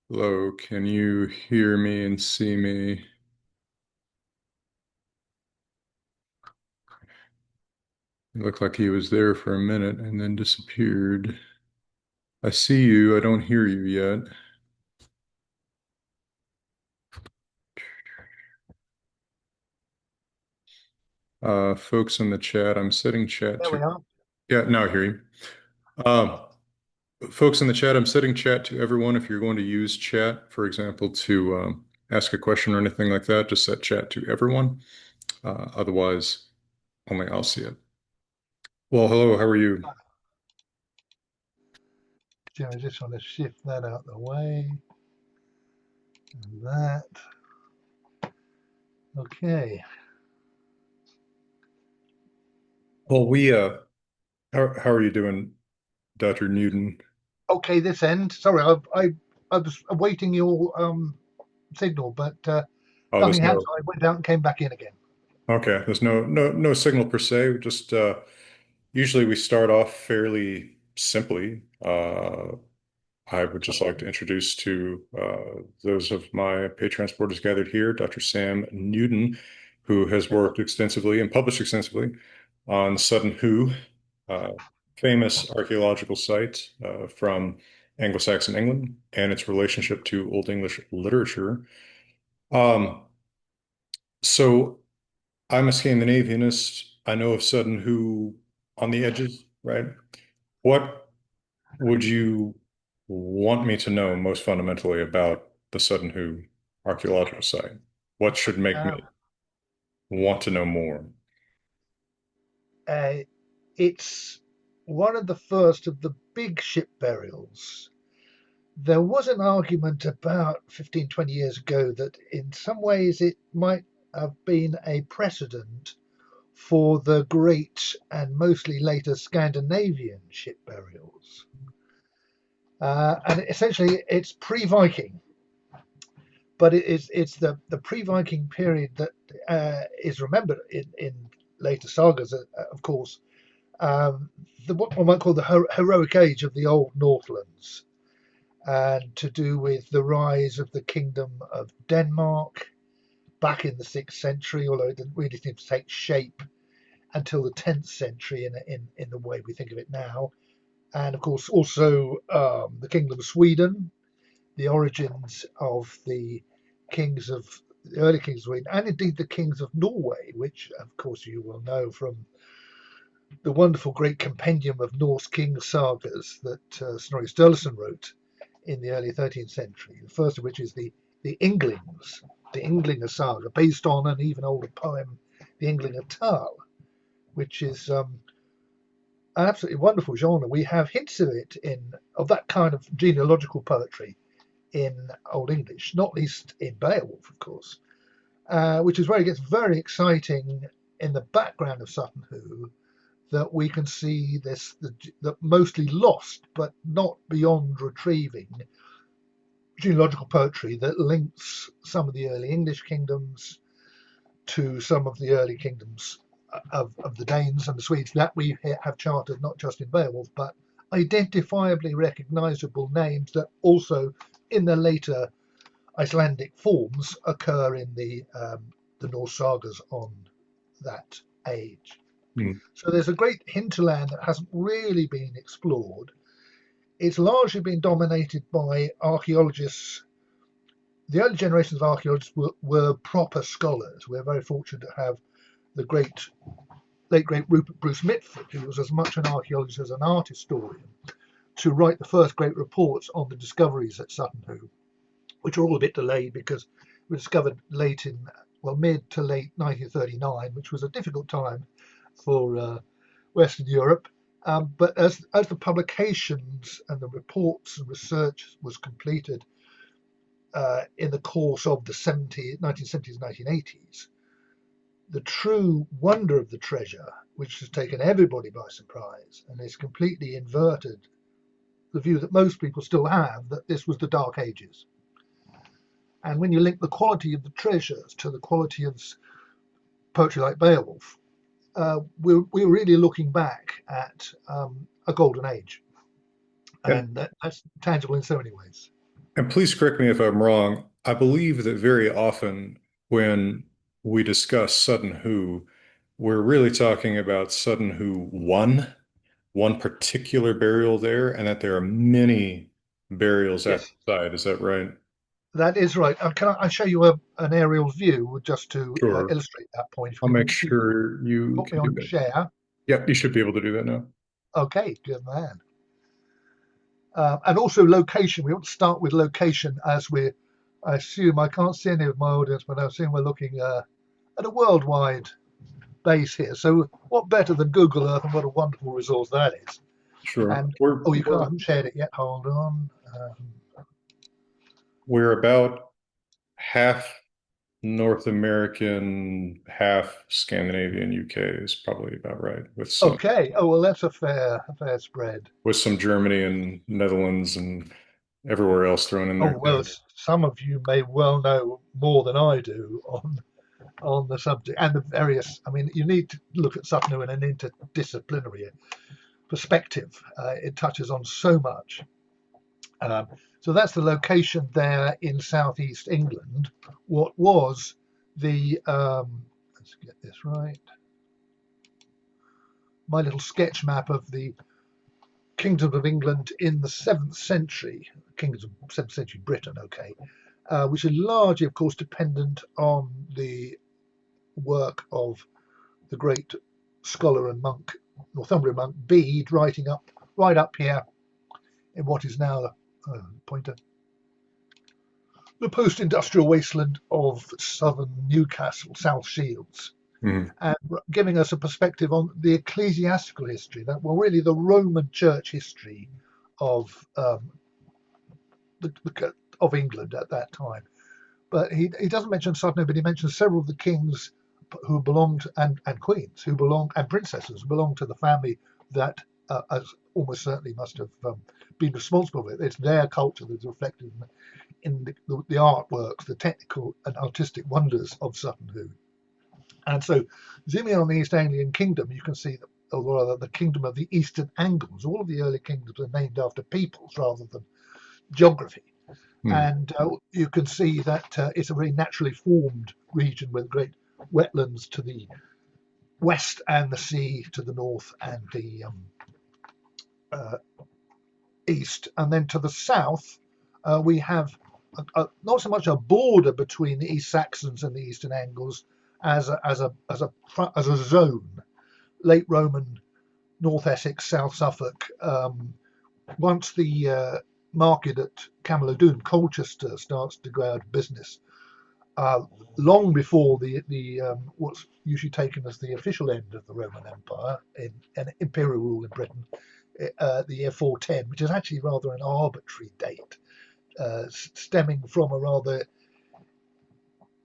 Hello, can you hear me and see me? It looked like he was there for a minute and then disappeared. I see you, I don't hear you yet. Folks in the chat, I'm setting chat There we to, are. yeah, now I hear you. Um, Folks in the chat, I'm setting chat to everyone. If you're going to use chat, for example, to ask a question or anything like that, just set chat to everyone. Otherwise, only I'll see it. Well, hello, how are you? I just want to shift that out the way. And that. Okay. Well, how are you doing, Dr. Newton? Okay, this end. Sorry, I was awaiting your signal, but Oh, nothing there's happened. no So I went out and came back in again. Okay, there's no signal per se. Just usually we start off fairly simply. I would just like to introduce to those of my patrons boarders gathered here, Dr. Sam Newton, who has Hello. worked extensively and published extensively on Sutton Hoo, uh, famous archaeological site from Anglo-Saxon England and its relationship to Old English literature. Um, so I'm a Scandinavianist. I know of Sutton Hoo on the edges, right? What would you want me to know most fundamentally about the Sutton Hoo archaeological site? What should make Uh, me want to know more? uh, it's one of the first of the big ship burials. There was an argument about 15, 20 years ago that in some ways it might have been a precedent for the great and mostly later Scandinavian ship burials. And essentially, it's pre-Viking, but it's the pre-Viking period that is remembered in later sagas, of course. What one might call the heroic age of the old Northlands, and to do with the rise of the kingdom of Denmark back in the 6th century, although it didn't really seem to take shape until the 10th century in the way we think of it now. And of course, also the Kingdom of Sweden, the origins of the early kings of Sweden, and indeed the kings of Norway, which of course you will know from the wonderful great compendium of Norse king sagas that Snorri Sturluson wrote in the early 13th century. The first of which is the Inglings, the Inglinger saga, based on an even older poem, the Inglinger Tal, which is an absolutely wonderful genre. We have hints of it in of that kind of genealogical poetry in Old English, not least in Beowulf, of course, which is where it gets very exciting in the background of Sutton Hoo, that we can see the mostly lost but not beyond retrieving genealogical poetry that links some of the early English kingdoms to some of the early kingdoms of the Danes and the Swedes that we have charted not just in Beowulf, but identifiably recognizable names that also in the later Icelandic forms occur in the Norse sagas on that age. Hmm. So there's a great hinterland that hasn't really been explored. It's largely been dominated by archaeologists. The early generations of archaeologists were proper scholars. We're very fortunate to have the late great Rupert Bruce Mitford, who was as much an archaeologist as an art historian, to write the first great reports on the discoveries at Sutton Hoo, which are all a bit delayed because we discovered late in, well, mid to late 1939, which was a difficult time for Western Europe. But as the publications and the reports and research was completed in the course of the 1970s, 1980s, the true wonder of the treasure, which has taken everybody by surprise and has completely inverted the view that most people still have that this was the Dark Ages. And when you link the quality of the treasures to the quality of poetry like Beowulf, we're really looking back at a golden age. And And that's tangible in so many ways. And please correct me if I'm wrong. I believe that very often when we discuss Sutton Hoo, we're really talking about Sutton Hoo 1, one particular burial there, and that there are many burials at Yes, the site. Is that right? that is right. Can I show you an aerial view just to Sure. illustrate that point? I'll make sure you Put me can do on that. share. Yep, you should be able to do that now. Okay, good man. And also location. We want to start with location as I assume I can't see any of my audience, but I assume we're looking at a worldwide base here. So what better than Google Earth, and what a wonderful resource that is. Sure. And We're oh, you can't, I we're haven't shared it yet. Hold on. we're about half North American, half Scandinavian, UK is probably about right, Okay. Oh well, that's a fair spread. with some Germany and Netherlands and everywhere else thrown in Oh there well, too. some of you may well know more than I do on the subject and the various. I mean, you need to look at Sutton Hoo in an interdisciplinary perspective. It touches on so much. Um, so that's the location there in southeast England. What was the let's get this right. My little sketch map of the Kingdom of England in the 7th century, Kingdoms of 7th century Britain, okay, which is largely, of course, dependent on the work of the great scholar and monk, Northumbrian monk Bede, writing up right up here in what is now pointer, the post-industrial wasteland of southern Newcastle, South Shields, Mhm. and giving us a perspective on the ecclesiastical history, that well, really the Roman Church history of of England at that time. But he doesn't mention Sutton, but he mentions several of the kings who belonged and queens who belong and princesses who belonged to the family that as almost certainly must have been responsible for it. It's their culture that's reflected in the artworks, the technical and artistic wonders of Sutton Hoo. And so, zooming on the East Anglian Kingdom, you can see that, or rather, the kingdom of the Eastern Angles. All of the early kingdoms are named after peoples rather than geography. Mhm. And you can see that it's a very naturally formed region with great wetlands to the west and the sea to the north and the uh, east. And then to the south, we have not so much a border between the East Saxons and the Eastern Angles as a zone. Late Roman, North Essex, South Suffolk. Once the market at Camalodunum, Colchester, starts to go out of business, uh, long before the what's usually taken as the official end of the Roman Empire in imperial rule in Britain, the year 410, which is actually rather an arbitrary date, stemming from a rather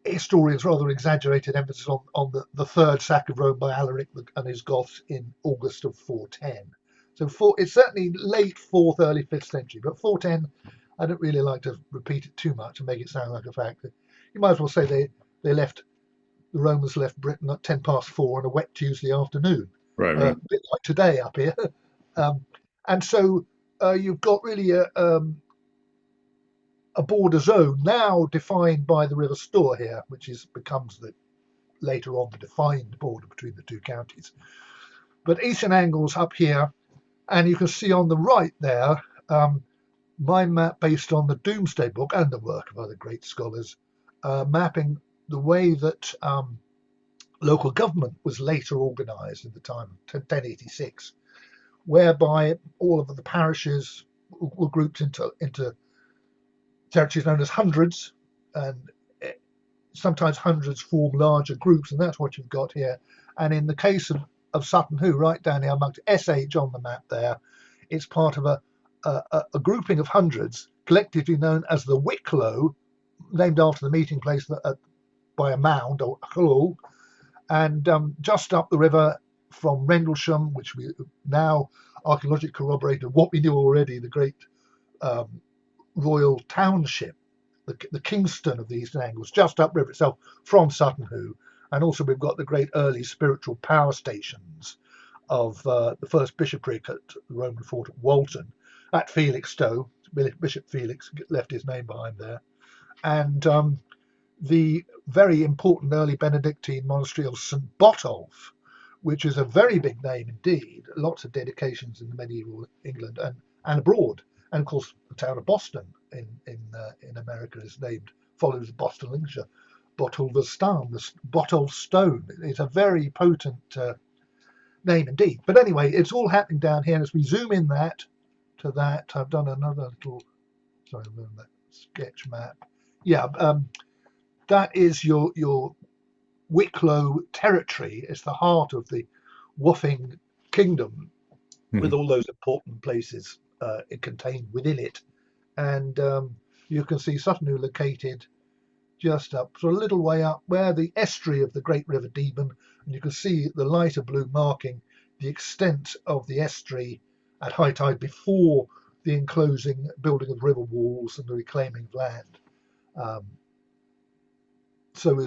historians rather exaggerated emphasis on the third sack of Rome by Alaric and his Goths in August of 410. So it's certainly late 4th, early 5th century, but 410, I don't really like to repeat it too much and make it sound like a fact. You might as well say the Romans left Britain at 10 past 4 on a wet Tuesday afternoon, Right, a right. bit like today up here. um, and so you've got really a border zone now defined by the River Stour here, which becomes the later on the defined border between the two counties. But Eastern Angles up here, and you can see on the right there, my map based on the Domesday Book and the work of other great scholars, mapping the way that local government was later organised at the time of 1086, whereby all of the parishes were grouped into territories known as hundreds, and sometimes hundreds form larger groups, and that's what you've got here. And in the case of Sutton Hoo, right down here, marked SH on the map there, it's part of a grouping of hundreds, collectively known as the Wicklow, named after the meeting place by a mound or Hull, and just up the river from Rendlesham, which we now archaeologically corroborated what we knew already, the great um, royal township, the Kingston of the Eastern Angles, just upriver itself from Sutton Hoo. And also we've got the great early spiritual power stations of the first bishopric at the Roman fort at Walton, at Felixstowe, Bishop Felix left his name behind there. And the very important early Benedictine monastery of St. Botolph, which is a very big name indeed. Lots of dedications in medieval England and abroad. And of course, the town of Boston in America is named, follows Boston, Lincolnshire. Botolph Stone. It's a very potent name indeed. But anyway, it's all happening down here. And as we zoom in to that, I've done another little, sorry, that sketch map. Yeah, that is your Wicklow territory. It's the heart of the Wuffing kingdom, with all those important places it contained within it. And you can see Sutton Hoo located just up, so a little way up, where the estuary of the great River Deben, and you can see the lighter blue marking the extent of the estuary at high tide before the enclosing building of river walls and the reclaiming of land. So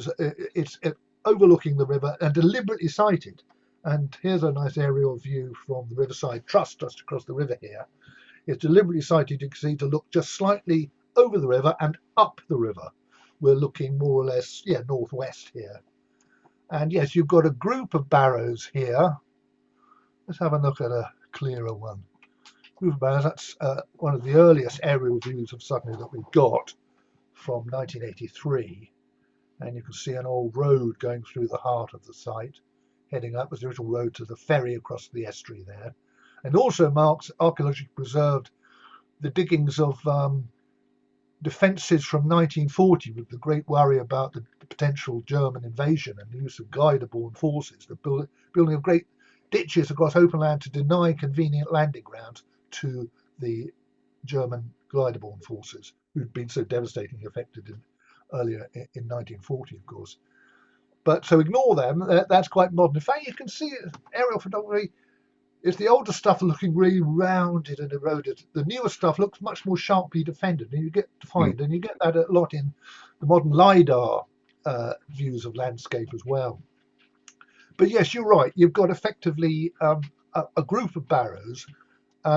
it's overlooking the river and deliberately sited. And here's a nice aerial view from the Riverside Trust just across the river here. It's deliberately sited, you can see, to look just slightly over the river and up the river. We're looking more or less, northwest here. And yes, you've got a group of barrows here. Let's have a look at a clearer one. Group of barrows, that's one of the earliest aerial views of Sutton Hoo that we've got from 1983. And you can see an old road going through the heart of the site, heading up as the original road to the ferry across the estuary there. And also marks archaeologically preserved the diggings of defences from 1940, with the great worry about the potential German invasion and the use of Guider-borne forces, the building of great ditches across open land to deny convenient landing grounds to the German Guider-borne forces, who'd been so devastatingly affected earlier in 1940, of course. But so ignore them, that's quite modern. In fact, you can see aerial photography. It's the older stuff looking really rounded and eroded. The newer stuff looks much more sharply defended, and you get defined, and you get that a lot in the modern LiDAR views of landscape as well. But yes, you're right. You've got effectively a group of barrows,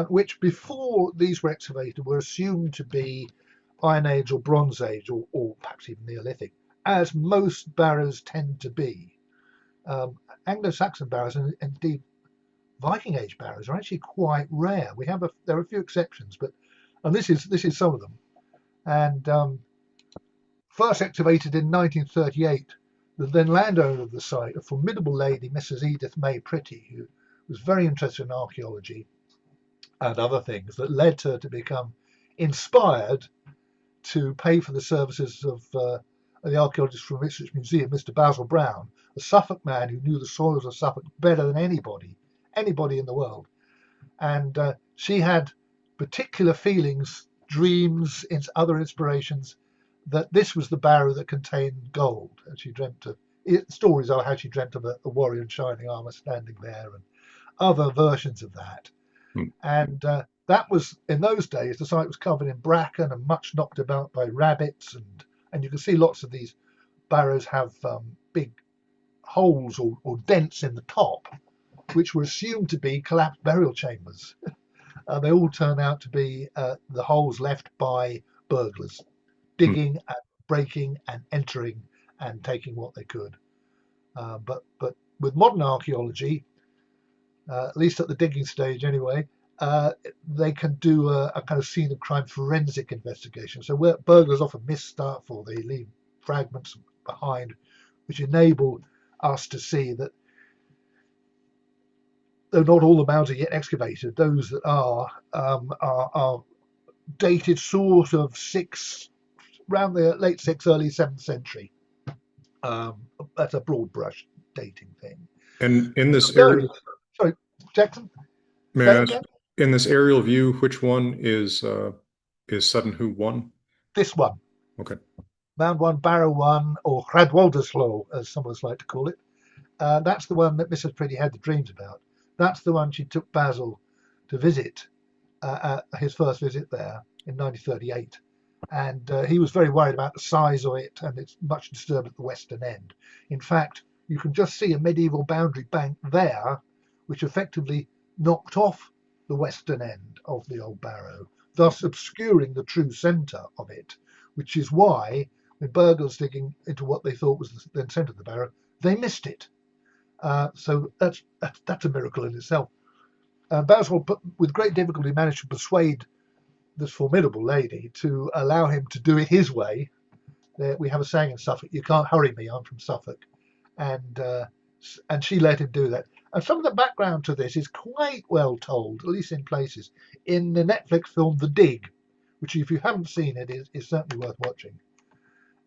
which before these were excavated were assumed to be Iron Age or Bronze Age, or perhaps even Neolithic, as most barrows tend to be. Anglo-Saxon barrows, and indeed Viking Age barrows, are actually quite rare. There are a few exceptions, and this is some of them. And first excavated in 1938, the then landowner of the site, a formidable lady, Mrs. Edith May Pretty, who was very interested in archaeology and other things, that led her to become inspired to pay for the services of the archaeologist from Ipswich Museum, Mr. Basil Brown, a Suffolk man who knew the soils of Suffolk better than anybody in the world. And she had particular feelings, dreams, other inspirations, that this was the barrow that contained gold. And she dreamt of stories are how she dreamt of a warrior in shining armor standing there, and other versions of that. And that was, in those days, the site was covered in bracken and much knocked about by rabbits, and you can see lots of these barrows have big holes or dents in the top, which were assumed to be collapsed burial chambers. They all turn out to be the holes left by burglars, digging and breaking and entering and taking what they could. But with modern archaeology, at least at the digging stage anyway, they can do a kind of scene of crime forensic investigation. So where burglars often miss stuff, or they leave fragments behind, which enable us to see that though not all the mounds are yet excavated, those that are dated sort of around the late 6th, early 7th century. That's a broad brush dating thing. And in this area, sorry, Jackson. may I ask, in this aerial view, which one is Sutton Hoo 1? This one. Okay. Mound 1, Barrow 1, or Hradwalderslow, as some of us like to call it. That's the one that Mrs. Pretty had the dreams about. That's the one she took Basil to visit, his first visit there in 1938. And he was very worried about the size of it, and it's much disturbed at the western end. In fact, you can just see a medieval boundary bank there, which effectively knocked off the western end of the old barrow, thus obscuring the true centre of it, which is why when burglars digging into what they thought was the centre of the barrow, they missed it. So that's a miracle in itself. Basil, with great difficulty, managed to persuade this formidable lady to allow him to do it his way. We have a saying in Suffolk: "You can't hurry me. I'm from Suffolk," and she let him do that. And some of the background to this is quite well told, at least in places, in the Netflix film The Dig, which, if you haven't seen it, is certainly worth watching,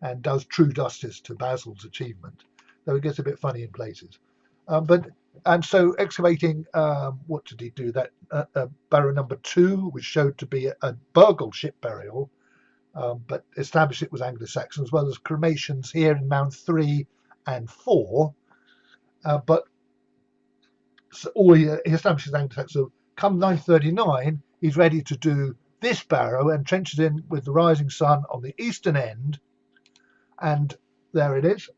and does true justice to Basil's achievement, though it gets a bit funny in places. But and so excavating, what did he do? That barrow number 2, which showed to be a burgled ship burial, but established it was Anglo-Saxon, as well as cremations here in Mound 3 and 4. But so he establishes Anglo-Saxon. So come 939, he's ready to do this barrow and trenches in with the rising sun on the eastern end. And there it is,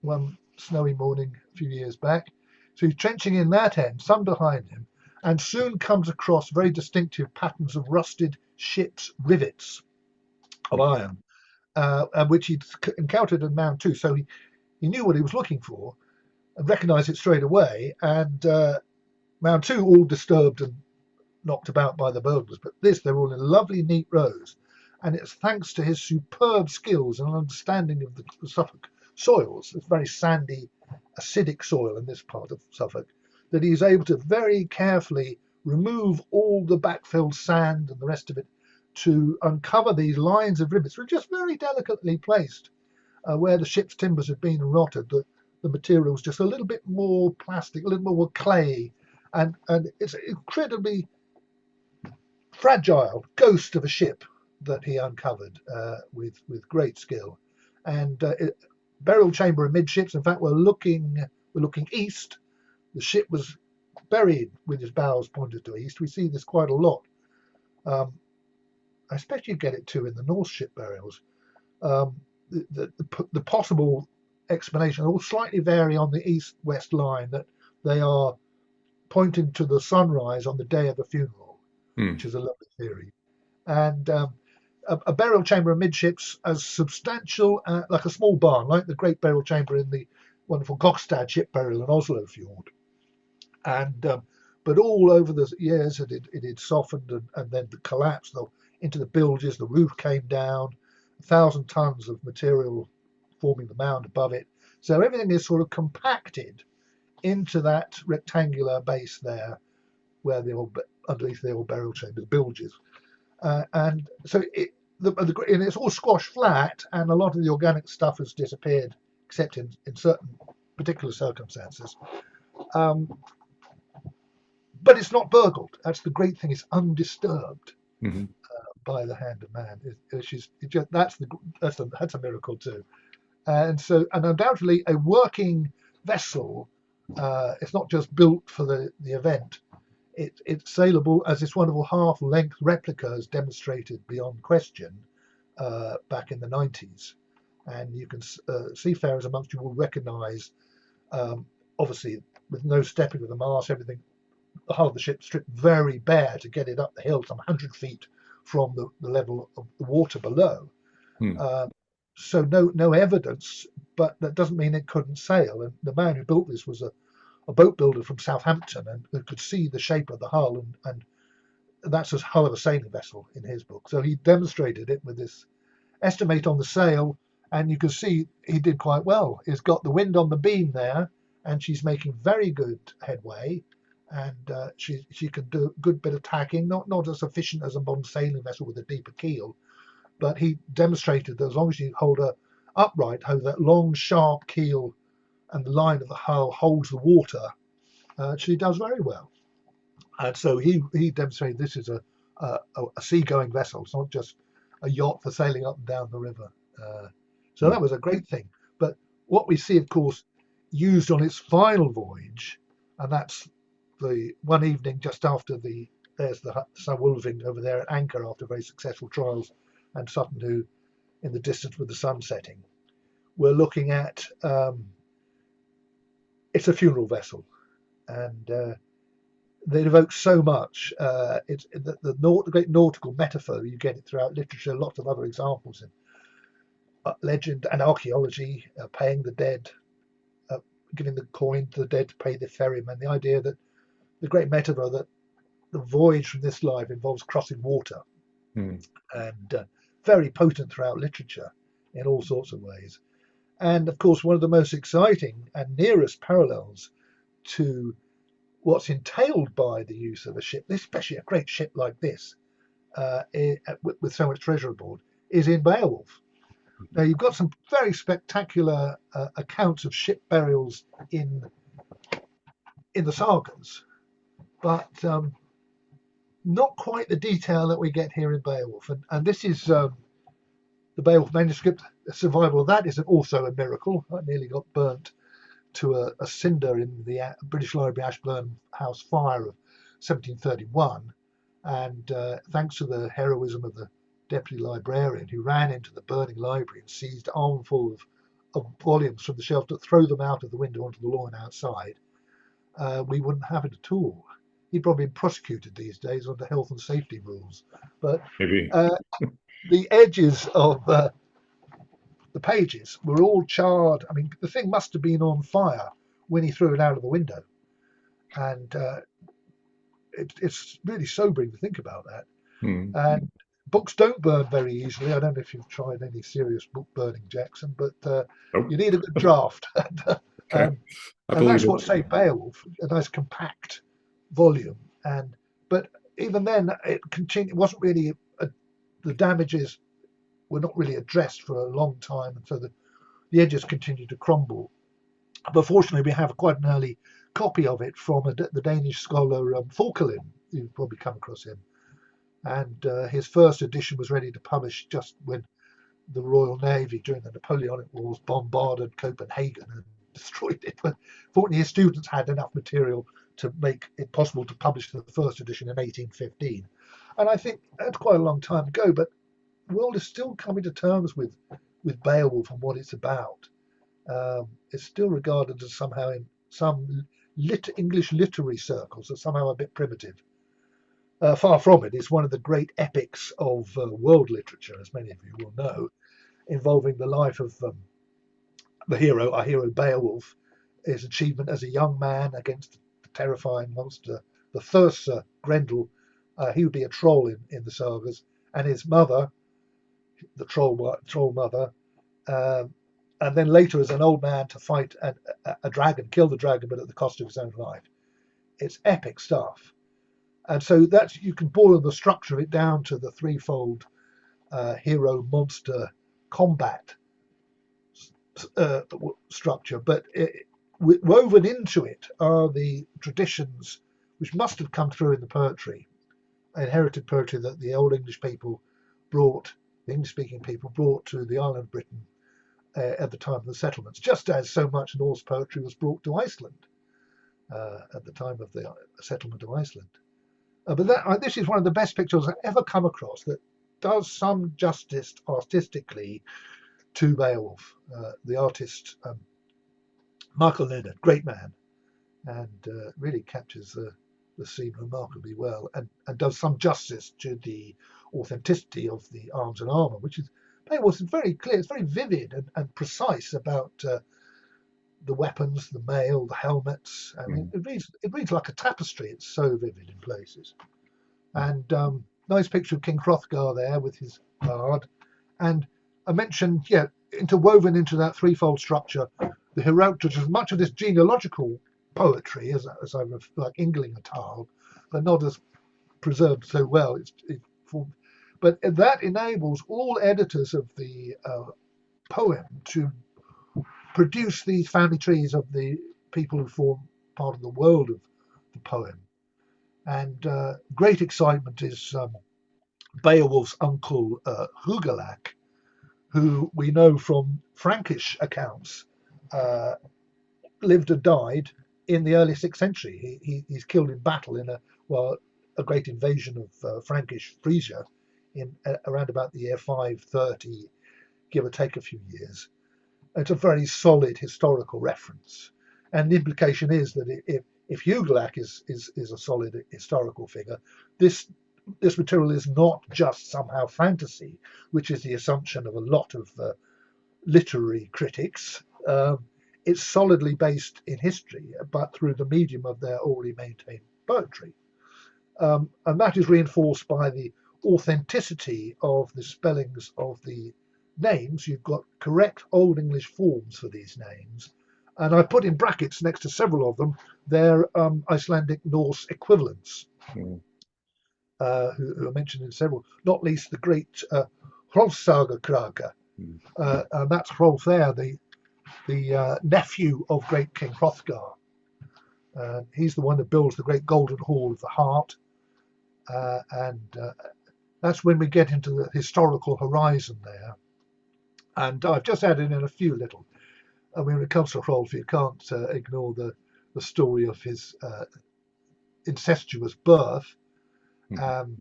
one snowy morning a few years back. So he's trenching in that end, sun behind him, and soon comes across very distinctive patterns of rusted ship's rivets of iron, which he'd encountered in Mound 2. So he knew what he was looking for and recognized it straight away. And Mound 2 all disturbed and knocked about by the burglars, but this, they're all in lovely, neat rows. And it's thanks to his superb skills and understanding of the Suffolk soils, it's very sandy, acidic soil in this part of Suffolk, that he's able to very carefully remove all the backfilled sand and the rest of it to uncover these lines of rivets, which are just very delicately placed. Where the ship's timbers had been rotted, the material was just a little bit more plastic, a little more clay, and it's an incredibly fragile ghost of a ship that he uncovered with great skill. And burial chamber amidships. In fact, we're looking east. The ship was buried with his bows pointed to east. We see this quite a lot. I expect you get it too in the North ship burials. The possible explanation all slightly vary on the east-west line, that they are pointing to the sunrise on the day of the funeral, which is a lovely theory. And a burial chamber amidships as substantial, like a small barn, like the great burial chamber in the wonderful Gokstad ship burial in Oslo Fjord. And but all over the years it had softened and then collapsed into the bilges. The roof came down, 1,000 tons of material forming the mound above it. So everything is sort of compacted into that rectangular base there, where underneath the old burial chamber, the bilges. And so and it's all squashed flat, and a lot of the organic stuff has disappeared, except in certain particular circumstances. But it's not burgled. That's the great thing. It's undisturbed by the hand of man. That's a miracle too. And undoubtedly a working vessel. It's not just built for the event. It's saleable as this wonderful half-length replica has demonstrated beyond question back in the 90s. And you can seafarers amongst you will recognise, obviously with no stepping of the mast, everything, the hull of the ship stripped very bare to get it up the hill, some 100 feet from the level of the water below. So no evidence, but that doesn't mean it couldn't sail. And the man who built this was a boat builder from Southampton, and who could see the shape of the hull, and that's the hull of a sailing vessel in his book. So he demonstrated it with this estimate on the sail, and you can see he did quite well. He's got the wind on the beam there, and she's making very good headway, and she can do a good bit of tacking, not as efficient as a modern sailing vessel with a deeper keel, but he demonstrated that as long as you hold her upright, how that long sharp keel and the line of the hull holds the water, she does very well. And so he demonstrated this is a seagoing vessel. It's not just a yacht for sailing up and down the river. So that was a great thing. But what we see, of course, used on its final voyage, and that's the one evening just after there's the Sir Wolving over there at anchor after very successful trials, and Sutton Hoo in the distance with the sun setting. We're looking at it's a funeral vessel, and They evoke so much. It's the great nautical metaphor. You get it throughout literature. Lots of other examples in legend and archaeology, paying the dead, uh, giving the coin to the dead to pay the ferryman. The idea that the great metaphor that the voyage from this life involves crossing water, Hmm. and very potent throughout literature in all sorts of ways. And of course, one of the most exciting and nearest parallels to what's entailed by the use of a ship, especially a great ship like this, with so much treasure aboard, is in Beowulf. Now, you've got some very spectacular accounts of ship burials in the sagas, but not quite the detail that we get here in Beowulf. And this is the Beowulf manuscript. The survival of that is also a miracle. I nearly got burnt to a cinder in the British Library Ashburn House fire of 1731. And thanks to the heroism of the deputy librarian who ran into the burning library and seized armful of volumes from the shelf to throw them out of the window onto the lawn outside, we wouldn't have it at all. He'd probably been prosecuted these days under health and safety rules. But Maybe. uh, the edges of the pages were all charred. I mean, the thing must have been on fire when he threw it out of the window. And it's really sobering to think about that. Hmm. And books don't burn very easily. I don't know if you've tried any serious book burning, Jackson, but Nope. you need a good draft. Okay. um, I and believe that's it. what saved Beowulf, a nice compact volume. And but even then, it continued. It wasn't really the damages were not really addressed for a long time, and so the edges continued to crumble. But fortunately, we have quite an early copy of it from the Danish scholar Falkelin. You've probably come across him. And his first edition was ready to publish just when the Royal Navy during the Napoleonic Wars bombarded Copenhagen and destroyed it. But fortunately, his students had enough material to make it possible to publish the first edition in 1815. And I think that's quite a long time ago, but the world is still coming to terms with Beowulf and what it's about. It's still regarded as somehow in some English literary circles as somehow a bit primitive. Far from it. It's one of the great epics of world literature, as many of you will know, involving the life of our hero Beowulf, his achievement as a young man against the terrifying monster, the Thursa Grendel. He would be a troll in the sagas, and his mother, the troll mother, um, and then later as an old man to fight a dragon, kill the dragon, but at the cost of his own life. It's epic stuff. And so that's you can boil the structure of it down to the threefold hero monster combat uh, structure. But woven into it are the traditions which must have come through in the poetry, inherited poetry that the old English people brought, the English speaking people brought to the island of Britain at the time of the settlements, just as so much Norse poetry was brought to Iceland at the time of the settlement of Iceland. But this is one of the best pictures I've ever come across that does some justice artistically to Beowulf. The artist, Michael Leonard, great man, and really captures the scene remarkably well and does some justice to the authenticity of the arms and armour, which is Beowulf is very clear, it's very vivid and precise about the weapons, the mail, the helmets. I mean, Hmm. it reads like a tapestry. It's so vivid in places. And nice picture of King Hrothgar there with his bard. And I mentioned, yeah, interwoven into that threefold structure, the heroic tradition, much of this genealogical poetry, as I like Ingling and Tal, but not as preserved so well. But that enables all editors of the poem to produce these family trees of the people who form part of the world of the poem. And great excitement is Beowulf's uncle Hugelac, who we know from Frankish accounts uh, lived and died in the early 6th century. He's killed in battle in a great invasion of Frankish Frisia in around about the year 530, give or take a few years. It's a very solid historical reference. And the implication is that if Hugelac is a solid historical figure, this this material is not just somehow fantasy, which is the assumption of a lot of literary critics. It's solidly based in history, but through the medium of their already maintained poetry. And that is reinforced by the authenticity of the spellings of the names. You've got correct Old English forms for these names. And I put in brackets next to several of them their Icelandic Norse equivalents, Mm. who are mentioned in several, not least the great Hrolfsaga Kraka. Mm. And that's Hrolf the nephew of great King Hrothgar. He's the one that builds the great Golden Hall of the Heart. And that's when we get into the historical horizon there. And I've just added in a few little. I mean, when it comes to Hrolf, you can't ignore the story of his incestuous birth. Mm. Um,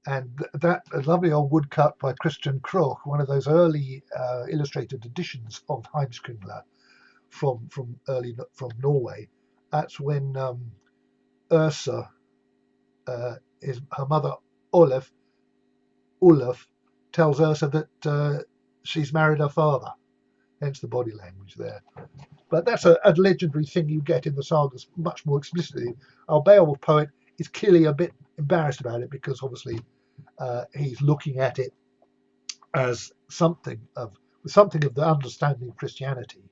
and that a lovely old woodcut by Christian Kroch, one of those early illustrated editions of Heimskringla from Norway. That's when Ursa, her mother Olaf, tells Ursa that she's married her father. Hence the body language there. But that's a legendary thing you get in the sagas much more explicitly. Our Beowulf poet is clearly a bit embarrassed about it because obviously he's looking at it as something of the understanding of Christianity,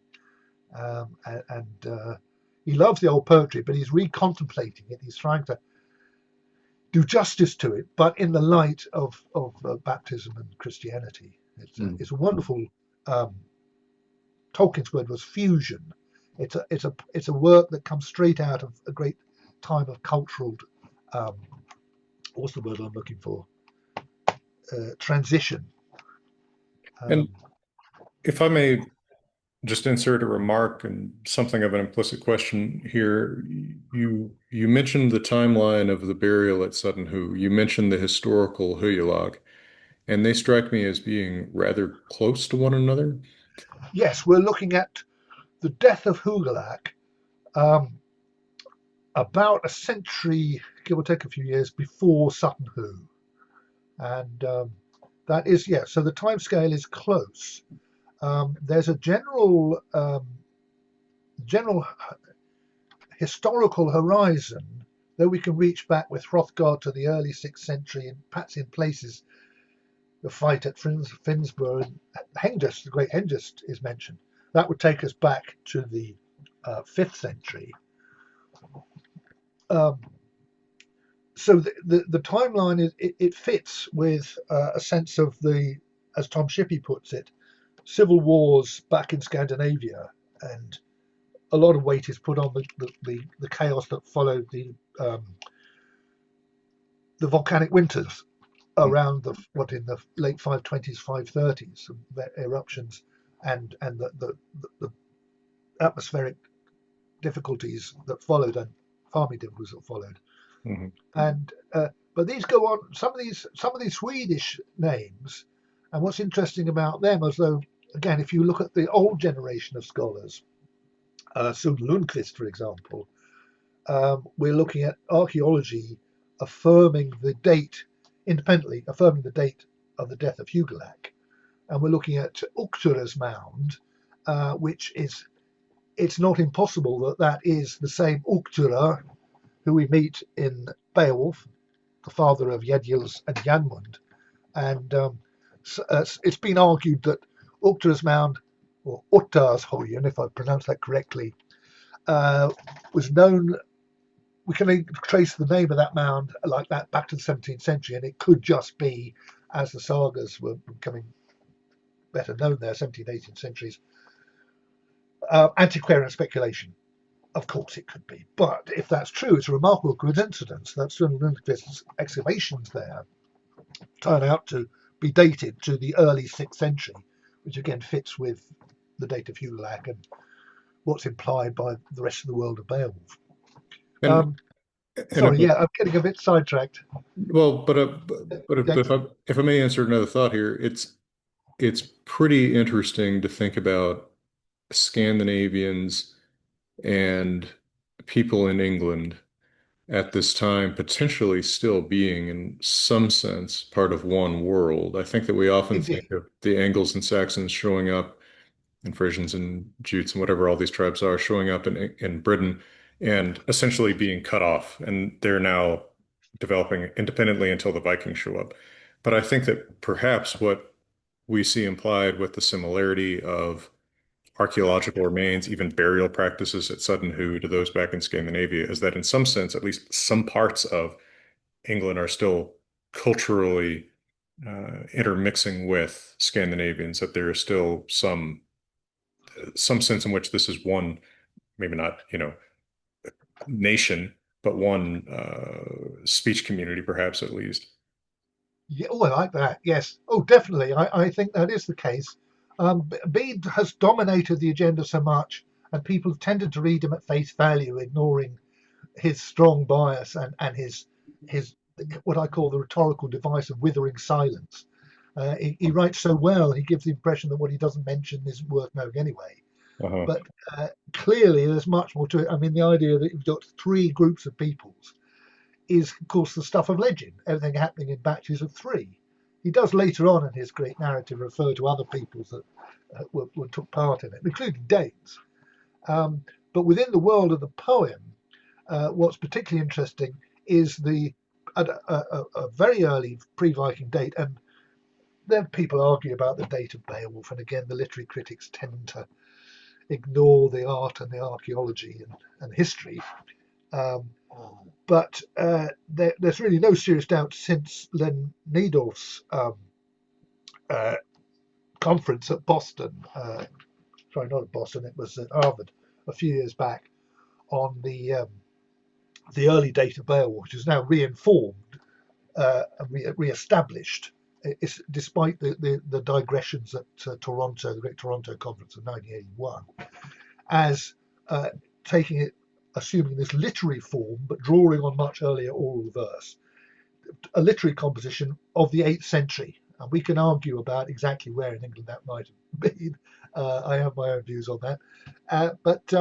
and he loves the old poetry, but he's recontemplating it. He's trying to do justice to it, but in the light of baptism and Christianity. Mm. It's a wonderful. Um, Tolkien's word was fusion. It's a work that comes straight out of a great time of cultural. Um, what's the word I'm looking for? Transition. And Um, if I may just insert a remark and something of an implicit question here, you mentioned the timeline of the burial at Sutton Hoo. You mentioned the historical Huijalog, and they strike me as being rather close to one another. yes, we're looking at the death of Hugelac um, about a century, give or take a few years, before Sutton Hoo. And that is, yeah, so the time scale is close. There's a general historical horizon, though we can reach back with Hrothgar to the early 6th century, and perhaps in places the fight at Finnsburg and Hengist, the great Hengist, is mentioned. That would take us back to the 5th century. Um, so the timeline it fits with a sense of the, as Tom Shippey puts it, civil wars back in Scandinavia, and a lot of weight is put on the chaos that followed the volcanic winters around in the late 520s, 530s, eruptions and the atmospheric difficulties that followed and farming difficulties that followed. Mhm. And but these go on. Some of these Swedish names, and what's interesting about them, as though again, if you look at the old generation of scholars, Sund Lundqvist, for example, we're looking at archaeology affirming the date independently, affirming the date of the death of Hugelac, and we're looking at Uktura's mound, which is it's not impossible that that is the same Uktura who we meet in Beowulf, the father of Yedgils and Yanmund. And it's been argued that Uktura's mound, or Uttarshöjen, if I pronounce that correctly, was known. We can trace the name of that mound like that back to the 17th century, and it could just be, as the sagas were becoming better known there, 17th, 18th centuries, antiquarian speculation. Of course, it could be. But if that's true, it's a remarkable coincidence that Sven Lundqvist's excavations there turn out to be dated to the early 6th century, which again fits with the date of Hugelac and what's implied by the rest of the world of Beowulf. And Um, and sorry, yeah, I'm getting a bit sidetracked. well, but Okay. if I may answer another thought here, it's pretty interesting to think about Scandinavians and people in England at this time potentially still being, in some sense, part of one world. I think that we often think Indeed. of the Angles and Saxons showing up, and Frisians and Jutes and whatever all these tribes are showing up in Britain and essentially being cut off, and they're now developing independently until the Vikings show up. But I think that perhaps what we see implied with the similarity of archaeological remains, even burial practices at Sutton Hoo to those back in Scandinavia, is that in some sense, at least some parts of England are still culturally intermixing with Scandinavians, that there is still some sense in which this is one, maybe not, nation, but one speech community, perhaps at least. Yeah, oh, I like that. Yes. Oh, definitely. I think that is the case. Bede has dominated the agenda so much, and people have tended to read him at face value, ignoring his strong bias and his what I call the rhetorical device of withering silence. He writes so well, he gives the impression that what he doesn't mention isn't worth knowing anyway. Uh-huh. But clearly, there's much more to it. I mean, the idea that you've got three groups of peoples is, of course, the stuff of legend, everything happening in batches of three. He does later on in his great narrative refer to other peoples that took part in it, including Danes. Um, but within the world of the poem, what's particularly interesting is a very early pre-Viking date, and then people argue about the date of Beowulf, and again, the literary critics tend to ignore the art and the archaeology and history. Um, but there's really no serious doubt since Len Needorf's uh, conference at Boston, sorry, not at Boston, it was at Harvard a few years back, on the early date of Beowulf, which is now reinformed and re-established. It's, despite the digressions at Toronto, the Great Toronto Conference of 1981, as taking it, assuming this literary form, but drawing on much earlier oral verse, a literary composition of the 8th century. And we can argue about exactly where in England that might have been. I have my own views on that. But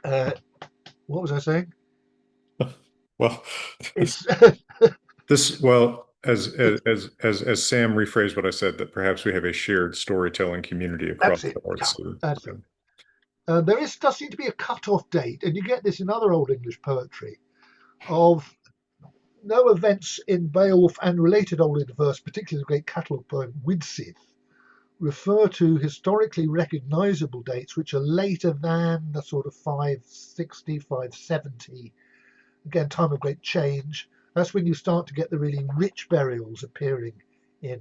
uh, what was I saying? Well, It's well, as it's as Sam rephrased what I said, that perhaps we have a shared storytelling community across that's it. the North Yeah, Sea. that's So, it. Does seem to be a cut-off date, and you get this in other Old English poetry of no events in Beowulf and related Old English verse, particularly the great catalogue poem Widsith, refer to historically recognizable dates which are later than the sort of 560, 570. Again, time of great change. That's when you start to get the really rich burials appearing in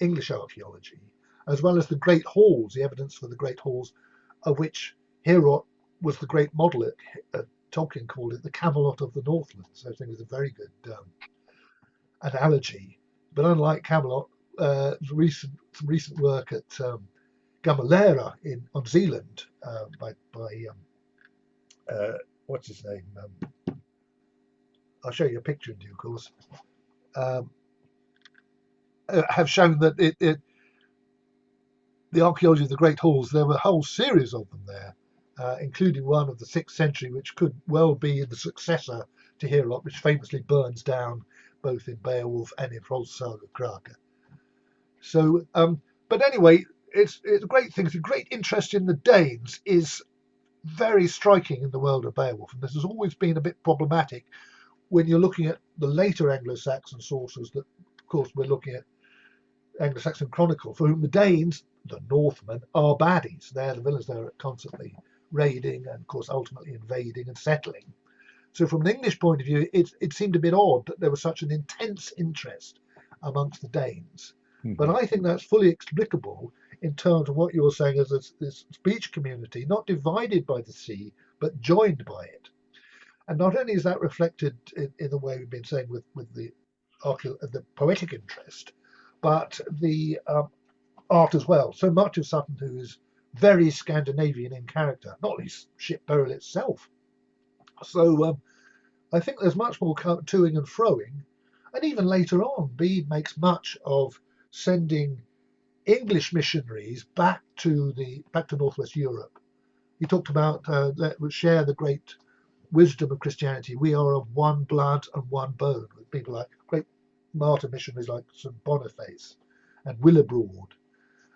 English archaeology, as well as the great halls, the evidence for the great halls, of which Herod was the great model. Tolkien called it the Camelot of the Northlands. I think it's a very good analogy. But unlike Camelot, some recent work at Gamaleira on Zealand by what's his name? I'll show you a picture in due course. Um, have shown that the archaeology of the Great Halls, there were a whole series of them there, including one of the 6th century, which could well be the successor to Heorot, which famously burns down both in Beowulf and in Hrolfssaga Krake. So, but anyway, it's a great thing. It's a great interest in the Danes is very striking in the world of Beowulf, and this has always been a bit problematic when you're looking at the later Anglo-Saxon sources. That, of course, we're looking at Anglo-Saxon Chronicle, for whom the Danes, the Northmen, are baddies. They're the villains. They're constantly raiding and, of course, ultimately invading and settling. So, from an English point of view, it seemed a bit odd that there was such an intense interest amongst the Danes. But mhm. I think that's fully explicable in terms of what you're saying as this speech community, not divided by the sea, but joined by it. And not only is that reflected in the way we've been saying with the poetic interest, but the art as well. So much of Sutton Hoo is very Scandinavian in character, not least ship burial itself. So I think there's much more toing and froing. And even later on, Bede makes much of sending English missionaries back to northwest Europe. He talked about that would share the great wisdom of Christianity. We are of one blood and one bone, with people like great martyr missionaries like St. Boniface and Willibrord.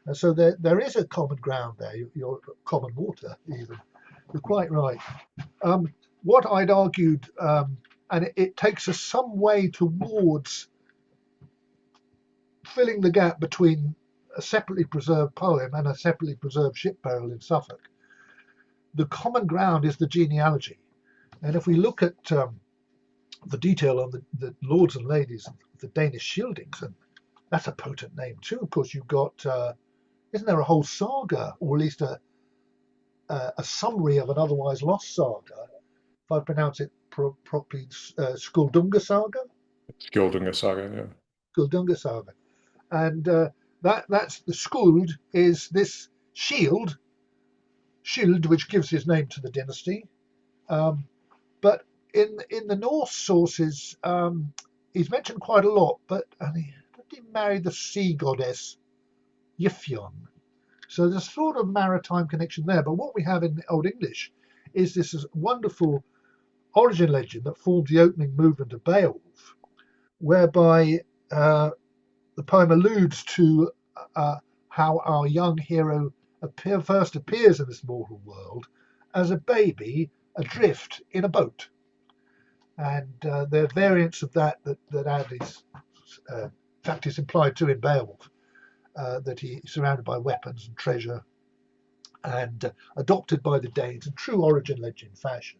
And so there is a common ground there, your common water, even. You're quite right. What I'd argued, and it takes us some way towards filling the gap between a separately preserved poem and a separately preserved ship burial in Suffolk. The common ground is the genealogy. And if we look at the detail on the lords and ladies of the Danish Shieldings, and that's a potent name too. Of course, you've got, isn't there a whole saga, or at least a summary of an otherwise lost saga, if I pronounce it properly, Skuldunga Saga? Skildinga saga, yeah. Skuldunga Saga. And that's the Skuld is this shield which gives his name to the dynasty. But in the Norse sources, he's mentioned quite a lot. But he married the sea goddess Yfjon. So there's sort of maritime connection there. But what we have in Old English is this wonderful origin legend that forms the opening movement of Beowulf, whereby the poem alludes to how our young hero first appears in this mortal world as a baby adrift in a boat. And there are variants of that add these. In fact, it's implied too in Beowulf that he's surrounded by weapons and treasure and adopted by the Danes in true origin legend fashion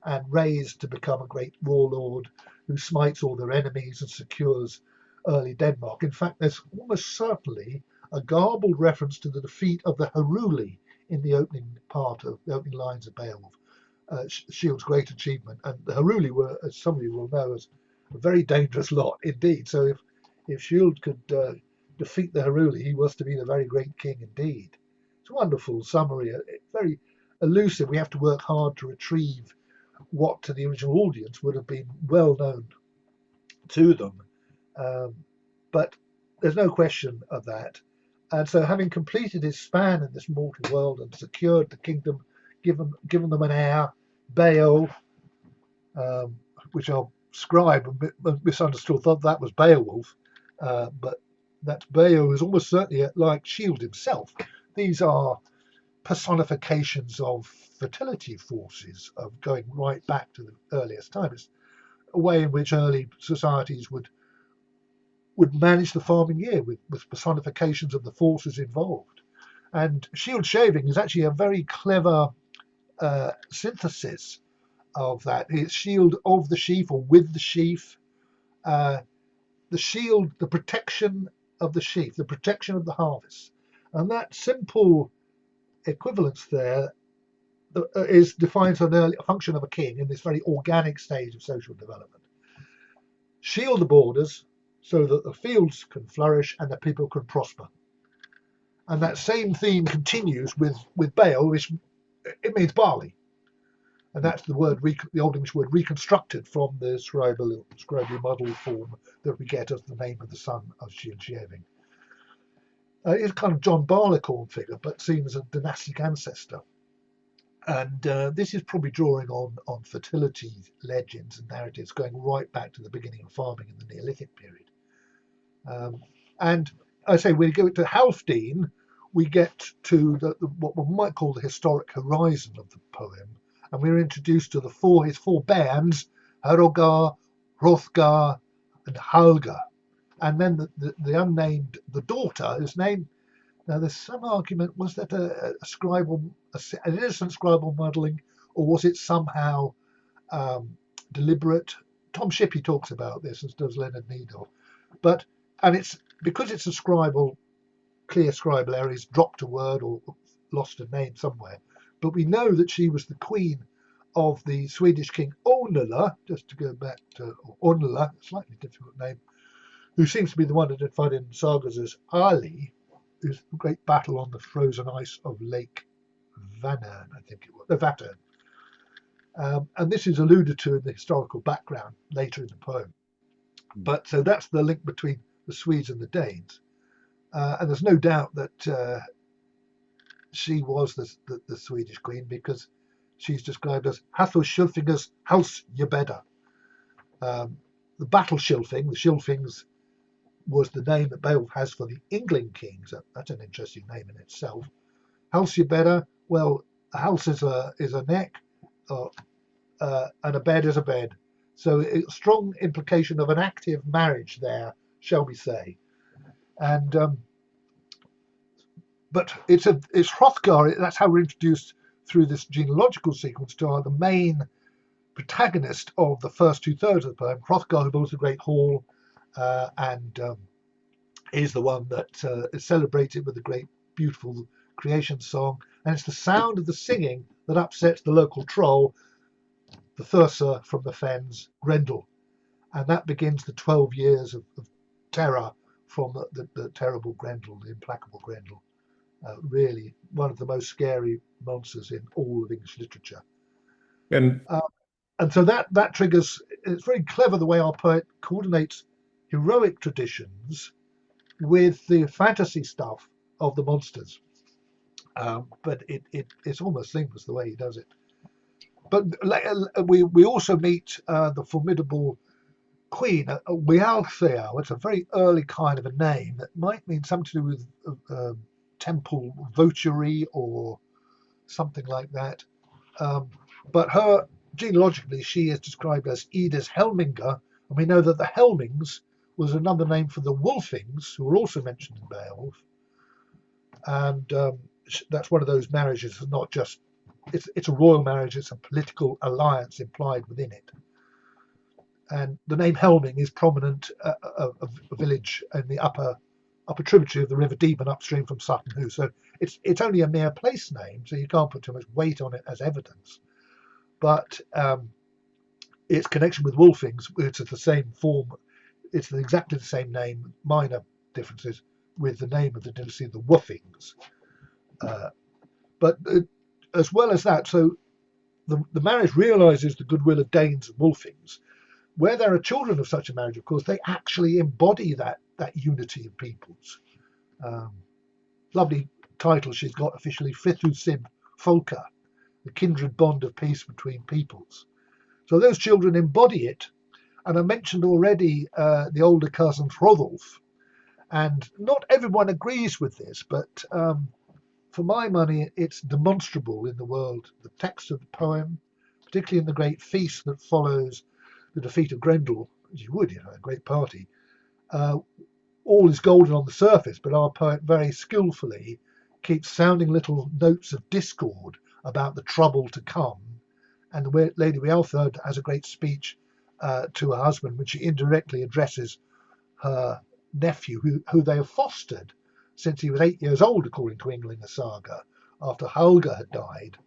and raised to become a great warlord who smites all their enemies and secures early Denmark. In fact, there's almost certainly a garbled reference to the defeat of the Heruli in the opening part of the opening lines of Beowulf, Shield's great achievement. And the Heruli were, as some of you will know, as a very dangerous lot indeed. So if Shield could defeat the Heruli, he was to be the very great king indeed. It's a wonderful summary, very elusive. We have to work hard to retrieve what to the original audience would have been well known to them. But there's no question of that. And so, having completed his span in this mortal world and secured the kingdom, given them an heir, Beowulf, which our scribe misunderstood, thought that was Beowulf, but that Beowulf is almost certainly like Shield himself. These are personifications of fertility forces, of going right back to the earliest times, a way in which early societies would manage the farming year with personifications of the forces involved. And shield shaving is actually a very clever synthesis of that. It's shield of the sheaf or with the sheaf, the shield, the protection of the sheaf, the protection of the harvest. And that simple equivalence there defines an early function of a king in this very organic stage of social development. Shield the borders so that the fields can flourish and the people can prosper. And that same theme continues with bale, which it means barley. And that's the word, the Old English word reconstructed from the scribal model form that we get as the name of the son of shield shaving. It's kind of John Barleycorn figure, but seen as a dynastic ancestor. And this is probably drawing on fertility legends and narratives going right back to the beginning of farming in the Neolithic period. And I say we go to Halfdene, we get to what one might call the historic horizon of the poem, and we're introduced to his four bands, Harogar, Hrothgar, and Halga. And then the unnamed, the daughter is named. Now, there's some argument, was that an innocent scribal muddling, or was it somehow deliberate? Tom Shippey talks about this, as does Leonard Needle. And it's because it's a clear scribal error, he's dropped a word or lost a name somewhere. But we know that she was the queen of the Swedish king Onela, just to go back to Onela, a slightly difficult name, who seems to be the one identified in sagas as Ali, who's the great battle on the frozen ice of Lake Vänern, I think it was, the Vättern. And this is alluded to in the historical background later in the poem. But so that's the link between the Swedes and the Danes. And there's no doubt that she was the Swedish queen, because she's described as Hathor Schilfinger's House Yebeda. Um, the battle Schilfing, the Schilfings was the name that Beowulf has for the England kings. That's an interesting name in itself. House Yebeda, well, a house is a neck, uh, and a bed is a bed. So a strong implication of an active marriage there, shall we say? And but it's Hrothgar. That's how we're introduced through this genealogical sequence to the main protagonist of the first two-thirds of the poem. Hrothgar, who builds a great hall, and is the one that is celebrated with a great, beautiful creation song. And it's the sound of the singing that upsets the local troll, the Thurser from the fens, Grendel. And that begins the 12 years of terror from the terrible Grendel, the implacable Grendel. Really one of the most scary monsters in all of English literature. And Uh, and so that triggers, it's very clever the way our poet coordinates heroic traditions with the fantasy stuff of the monsters. But it's almost seamless the way he does it. But we also meet the formidable Queen, Wealhtheow. It's a very early kind of a name that might mean something to do with temple votary or something like that. But her, genealogically, she is described as Edith Helminga, and we know that the Helmings was another name for the Wuffings, who were also mentioned in Beowulf. And that's one of those marriages, not just, it's a royal marriage, it's a political alliance implied within it. And the name Helming is prominent, a village in the upper tributary of the River Deben upstream from Sutton Hoo. So it's only a mere place name, so you can't put too much weight on it as evidence. But its connection with Wuffings, it's the same form, it's exactly the same name, minor differences with the name of the dynasty, the Wuffings. But as well as that, so the marriage realizes the goodwill of Danes and Wuffings. Where there are children of such a marriage, of course, they actually embody that unity of peoples. Lovely title she's got officially, Frithusim Folka, the kindred bond of peace between peoples. So those children embody it. And I mentioned already the older cousin Hrothulf. And not everyone agrees with this, but for my money, it's demonstrable in the world. The text of the poem, particularly in the great feast that follows the defeat of Grendel, as you would, a great party, all is golden on the surface, but our poet very skillfully keeps sounding little notes of discord about the trouble to come. And the Lady Wealhtheow has a great speech to her husband when she indirectly addresses her nephew, who they have fostered since he was 8 years old, according to Ynglinga Saga, after Helga had died.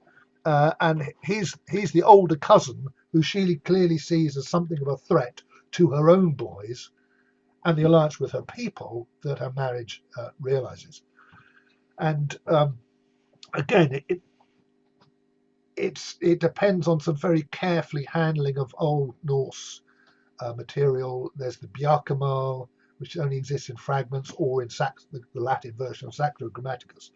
And he's the older cousin who she clearly sees as something of a threat to her own boys and the alliance with her people that her marriage realizes. And again, it depends on some very carefully handling of Old Norse material. There's the Bjarkamal, which only exists in fragments or in the Latin version of Sancta Grammaticus.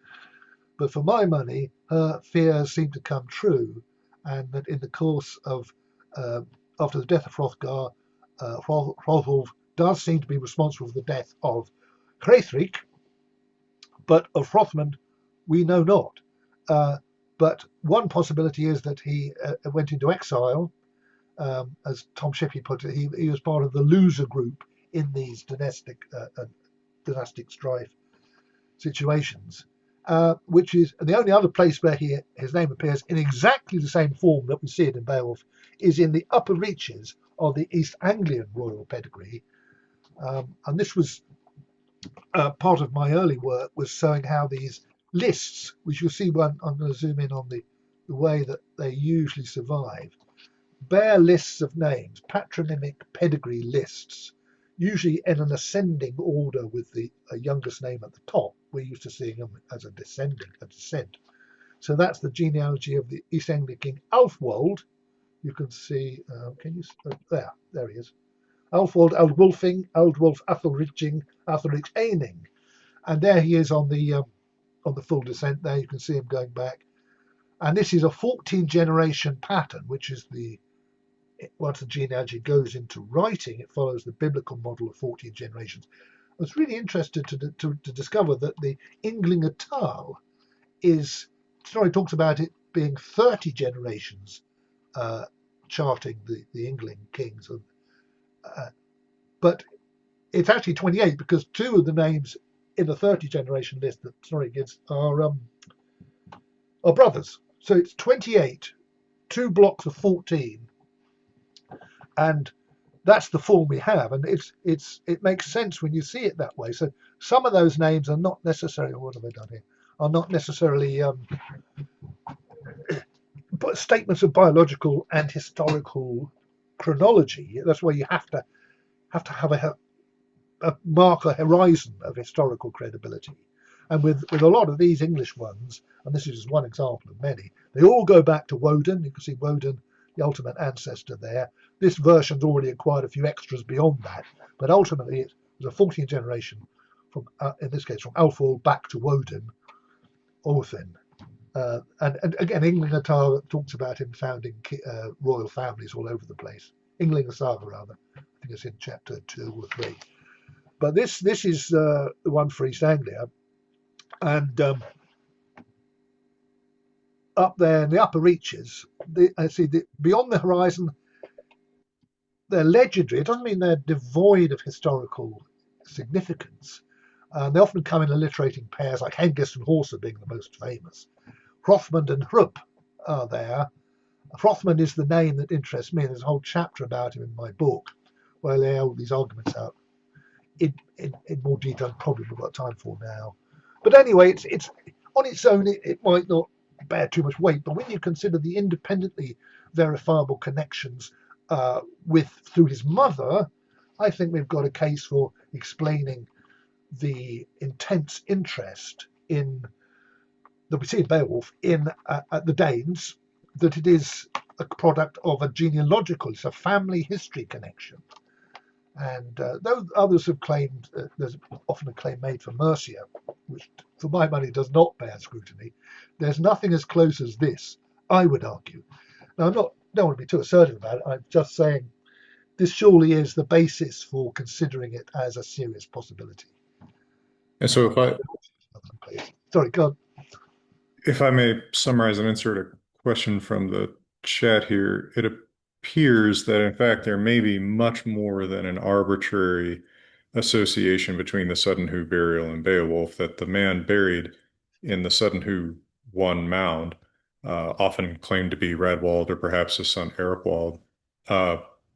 But for my money, her fears seem to come true, and that in the course of, after the death of Hrothgar, Hrothulf does seem to be responsible for the death of Hrethric, but of Hrothmund we know not. But one possibility is that he went into exile, as Tom Shippey put it. He was part of the loser group in these dynastic strife situations. Which is the only other place where his name appears in exactly the same form that we see it in Beowulf is in the upper reaches of the East Anglian royal pedigree. And this was part of my early work, was showing how these lists, which you'll see when I'm going to zoom in on the way that they usually survive, bare lists of names, patronymic pedigree lists, usually in an ascending order with the youngest name at the top. We're used to seeing them as a descent. So that's the genealogy of the East Anglian king Alfwold. You can see, there he is. Alfwold Aldwulfing, Aldwulf Athelriching, Athelrich Aining. And there he is on the full descent there. You can see him going back. And this is a 14 generation pattern, which is once the genealogy goes into writing, it follows the biblical model of 14 generations. I was really interested to discover that the Inglinger Tal story talks about it being 30 generations charting the Ingling kings. But it's actually 28 because two of the names in the 30 generation list that Snorri gives are brothers. So it's 28, two blocks of 14, and that's the form we have, and it makes sense when you see it that way. So some of those names are not necessarily, what have I done here? Are not necessarily statements of biological and historical chronology. That's why you have to have a marker horizon of historical credibility. And with a lot of these English ones, and this is just one example of many, they all go back to Woden. You can see Woden, the ultimate ancestor there. This version's already acquired a few extras beyond that, but ultimately it was a 14th generation from, in this case, from Alfoil back to Woden, Orthin. And again, Inglinger Tal talks about him founding royal families all over the place. Inglinger Saga, rather. I think it's in chapter 2 or 3. But this is the one for East Anglia. And up there in the upper reaches, beyond the horizon, they're legendary. It doesn't mean they're devoid of historical significance. They often come in alliterating pairs, like Hengist and Horsa being the most famous. Hrothmund and Hrup are there. Hrothmund is the name that interests me. There's a whole chapter about him in my book where I lay all these arguments out in more detail than probably we've got time for now. But anyway, it's on its own, it might not bear too much weight, but when you consider the independently verifiable connections through his mother, I think we've got a case for explaining the intense interest that we see in Beowulf in the Danes, that it is a product of a genealogical, it's a family history connection. And though others have claimed, there's often a claim made for Mercia, which for my money does not bear scrutiny, there's nothing as close as this, I would argue. Now, don't want to be too assertive about it, I'm just saying this surely is the basis for considering it as a serious possibility. And so Sorry, go on. if I may summarize and insert a question from the chat here, it appears that in fact there may be much more than an arbitrary association between the Sutton Hoo burial and Beowulf, that the man buried in the Sutton Hoo one mound, often claimed to be Radwald or perhaps his son Ericwald,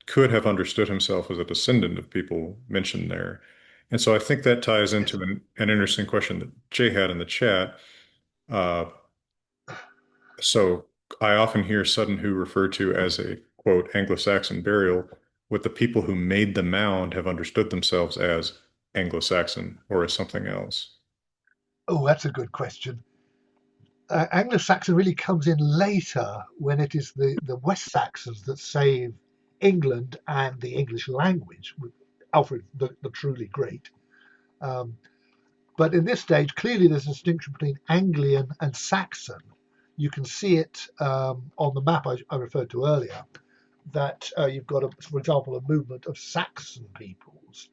could have understood himself as a descendant of people mentioned there. And so I think that ties into an interesting question that Jay had in the chat. So I often hear Sutton Hoo referred to as a, quote, Anglo-Saxon burial. Would the people who made the mound have understood themselves as Anglo-Saxon or as something else? Oh, that's a good question. Anglo-Saxon really comes in later, when it is the West Saxons that save England and the English language, with Alfred the truly great. But in this stage, clearly there's a distinction between Anglian and Saxon. You can see it on the map I referred to earlier, that you've got, for example, a movement of Saxon peoples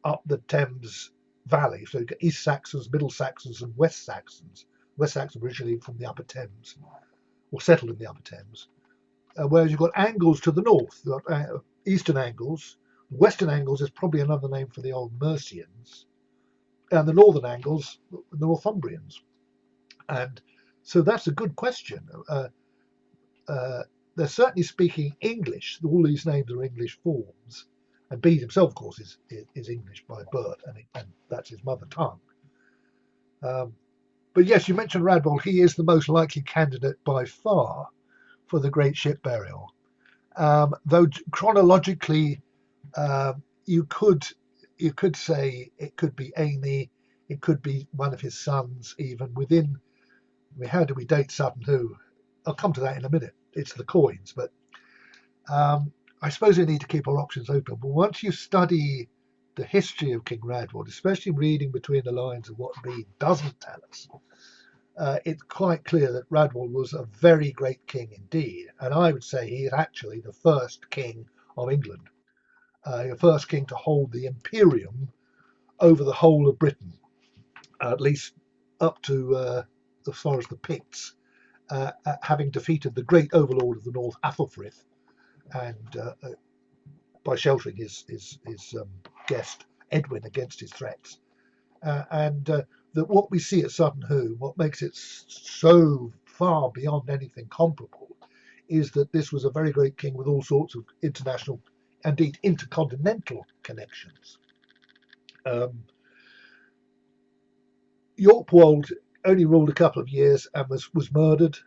up the Thames Valley. So you've got East Saxons, Middle Saxons, and West Saxons. West Saxons originally from the Upper Thames, or settled in the Upper Thames. Whereas you've got Angles to the north, you've got Eastern Angles. Western Angles is probably another name for the old Mercians. And the Northern Angles, the Northumbrians. And so that's a good question. They're certainly speaking English. All these names are English forms. And Bede himself, of course, is English by birth, and that's his mother tongue. But yes, you mentioned Radwald. He is the most likely candidate by far for the great ship burial. Though chronologically, you could say it could be Amy, it could be one of his sons, even within. I mean, how do we date Sutton Hoo? I'll come to that in a minute. It's the coins, but I suppose we need to keep our options open. But once you study the history of King Radwald, especially reading between the lines of what Bede doesn't tell us, it's quite clear that Radwald was a very great king indeed, and I would say he is actually the first king of England, the first king to hold the imperium over the whole of Britain, at least up to as far as the Picts, having defeated the great overlord of the north, Athelfrith, and by sheltering his guest Edwin against his threats. And that what we see at Sutton Hoo, what makes it so far beyond anything comparable, is that this was a very great king with all sorts of international, indeed intercontinental connections. Yorkwold only ruled a couple of years and was murdered,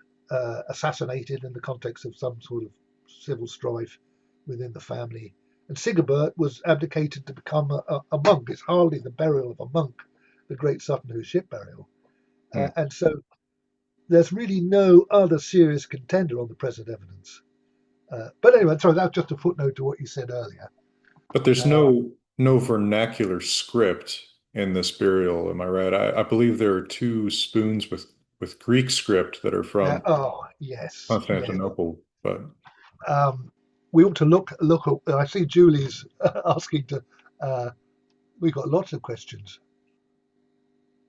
assassinated in the context of some sort of civil strife within the family. And Sigebert was abdicated to become a monk. It's hardly the burial of a monk, the great Sutton Hoo ship burial. Hmm. And so there's really no other serious contender on the present evidence. But anyway, sorry, that's just a footnote to what you said earlier. But there's Uh, no vernacular script in this burial, am I right? I believe there are two spoons with Greek script that are from oh, yes, yeah. Constantinople, but We ought to look. I see Julie's asking to. Uh, we've got lots of questions.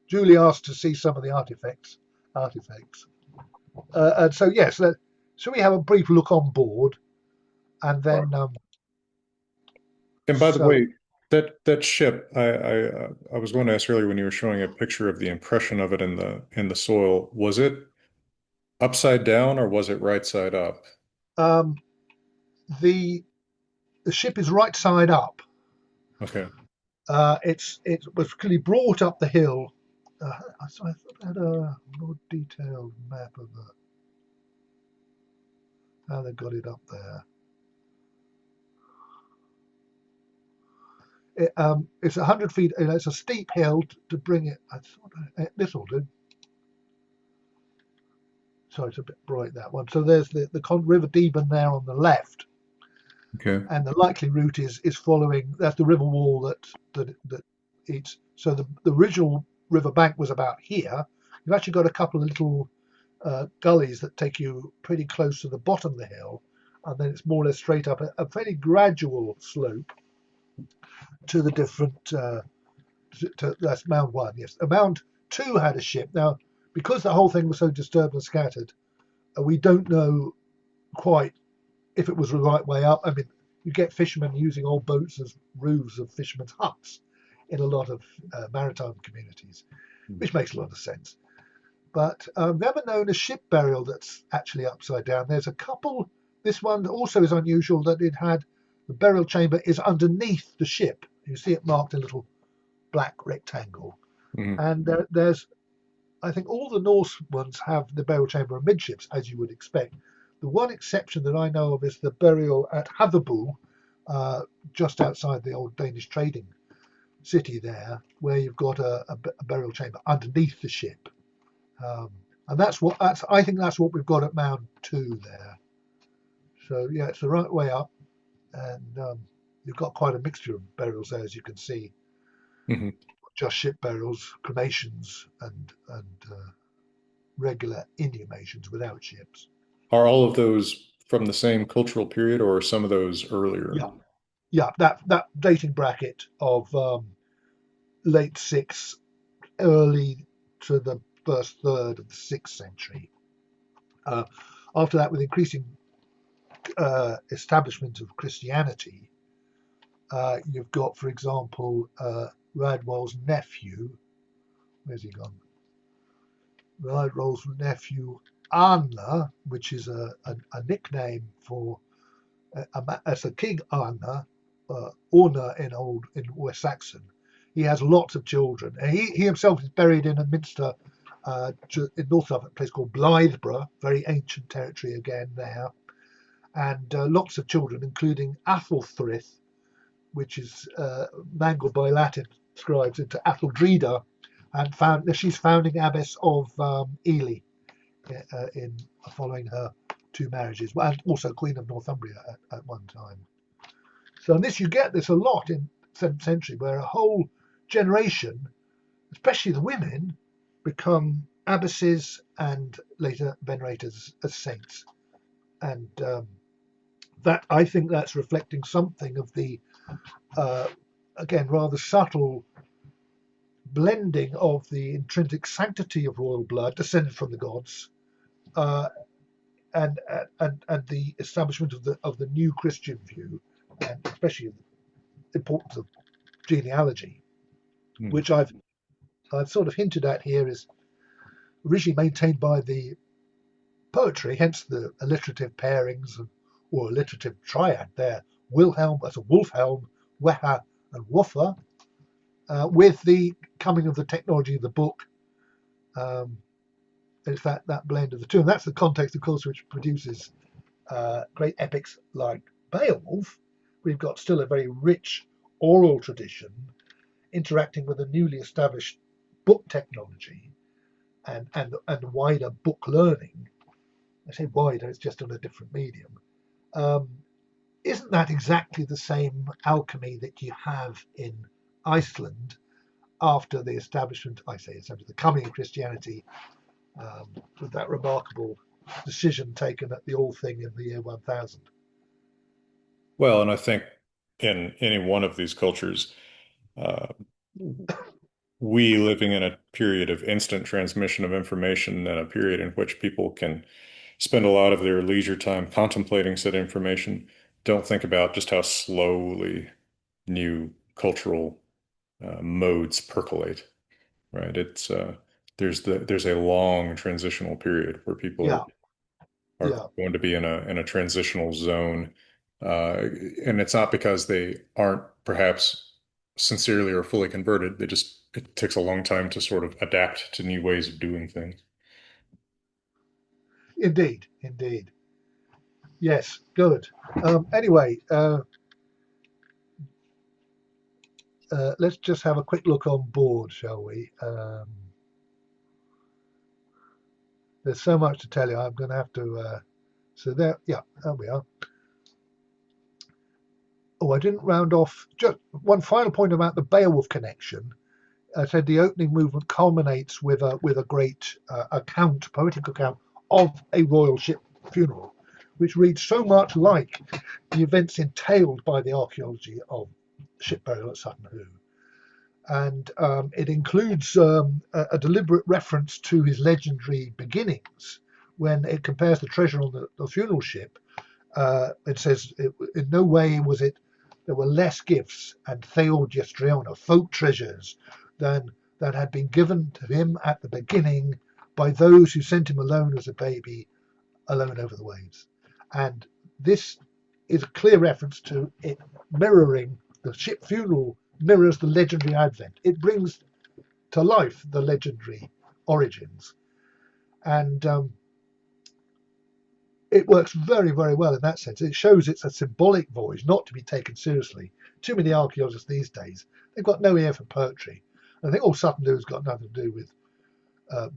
Julie asked to see some of the artifacts. And so yes, shall we have a brief look on board, and then and by the so way, that ship, I was going to ask earlier when you were showing a picture of the impression of it in the soil, was it upside down or was it right side up? um, the the ship is right side up. Okay. It was clearly brought up the hill. So I thought I had a more detailed map of how they got it up there. It's 100 feet. It's a steep hill to bring it. I thought this will do. Sorry, it's a bit bright that one. So there's the River Deben there on the left, Okay. and the likely route is following. That's the river wall that it's. So the original river bank was about here. You've actually got a couple of little gullies that take you pretty close to the bottom of the hill, and then it's more or less straight up a fairly gradual slope to the different. That's Mound One. Yes, Mound Two had a ship. Now, because the whole thing was so disturbed and scattered, we don't know quite if it was the right way up. I mean, you get fishermen using old boats as roofs of fishermen's huts in a lot of maritime communities, which makes a lot of sense. But I've never known a ship burial that's actually upside down. There's a couple. This one also is unusual that it had the burial chamber is underneath the ship. You see it marked in a little black rectangle. Mhm. And there's, I think all the Norse ones have the burial chamber amidships, as you would expect. The one exception that I know of is the burial at Hatherbull, just outside the old Danish trading city there, where you've got a burial chamber underneath the ship. Um, and I think that's what we've got at Mound 2 there. So yeah, it's the right way up, and you've got quite a mixture of burials there, as you can see. Mhm. Just ship burials, cremations, and regular inhumations without ships. Are all of those from the same cultural period or are some of those earlier? Yeah, yeah, that dating bracket of late sixth, early to the first third of the 6th century. Uh, After that, with increasing establishment of Christianity, you've got, for example, Radwald's nephew. Where's he gone? Radwald's nephew Anna, which is a nickname for as a king Anna, Orna in West Saxon. He has lots of children. And he himself is buried in a minster in North Suffolk, a place called Blythburgh, very ancient territory again there, and lots of children, including Athelfrith, which is mangled by Latin scribes into Atheldreda, and she's founding abbess of Ely in following her two marriages, and also Queen of Northumbria at one time. So you get this a lot in the 7th century, where a whole generation, especially the women, become abbesses and later venerated as saints. And that, I think that's reflecting something of the, uh, again, rather subtle blending of the intrinsic sanctity of royal blood descended from the gods, uh, and the establishment of the new Christian view, and especially the importance of genealogy, Hmm. which I've sort of hinted at here, is originally maintained by the poetry, hence the alliterative pairings or alliterative triad there, Wilhelm as a Wolfhelm, Weha and Woofer, with the coming of the technology of the book. Um, it's that blend of the two, and that's the context, of course, which produces great epics like Beowulf. We've got still a very rich oral tradition interacting with a newly established book technology and wider book learning. I say wider, it's just on a different medium. Um, isn't that exactly the same alchemy that you have in Iceland after the establishment, I say it's after the coming of Christianity, with that remarkable decision taken at the All Thing in the year 1000? Well, and I think in any one of these cultures, uh, we living in a period of instant transmission of information and a period in which people can spend a lot of their leisure time contemplating said information, don't think about just how slowly new cultural modes percolate, right? There's a long transitional period where people Yeah, are yeah, going to be in a transitional zone. And it's not because they aren't perhaps sincerely or fully converted. It takes a long time to sort of adapt to new ways of doing things. indeed, indeed. Yes, good. Anyway, let's just have a quick look on board, shall we? There's so much to tell you. I'm going to have to. So there, yeah, there we are. Oh, I didn't round off. Just one final point about the Beowulf connection. I said the opening movement culminates with a great account, poetic account of a royal ship funeral, which reads so much like the events entailed by the archaeology of ship burial at Sutton Hoo. And it includes a deliberate reference to his legendary beginnings when it compares the treasure on the funeral ship. It says, in no way was it, there were less gifts and Theodiestriona, folk treasures, than had been given to him at the beginning by those who sent him alone as a baby, alone over the waves. And this is a clear reference to it mirroring the ship funeral, mirrors the legendary advent. It brings to life the legendary origins. And it works very, very well in that sense. It shows it's a symbolic voyage, not to be taken seriously. Too many archaeologists these days, they've got no ear for poetry. And I think all Sutton Hoo's got nothing to do with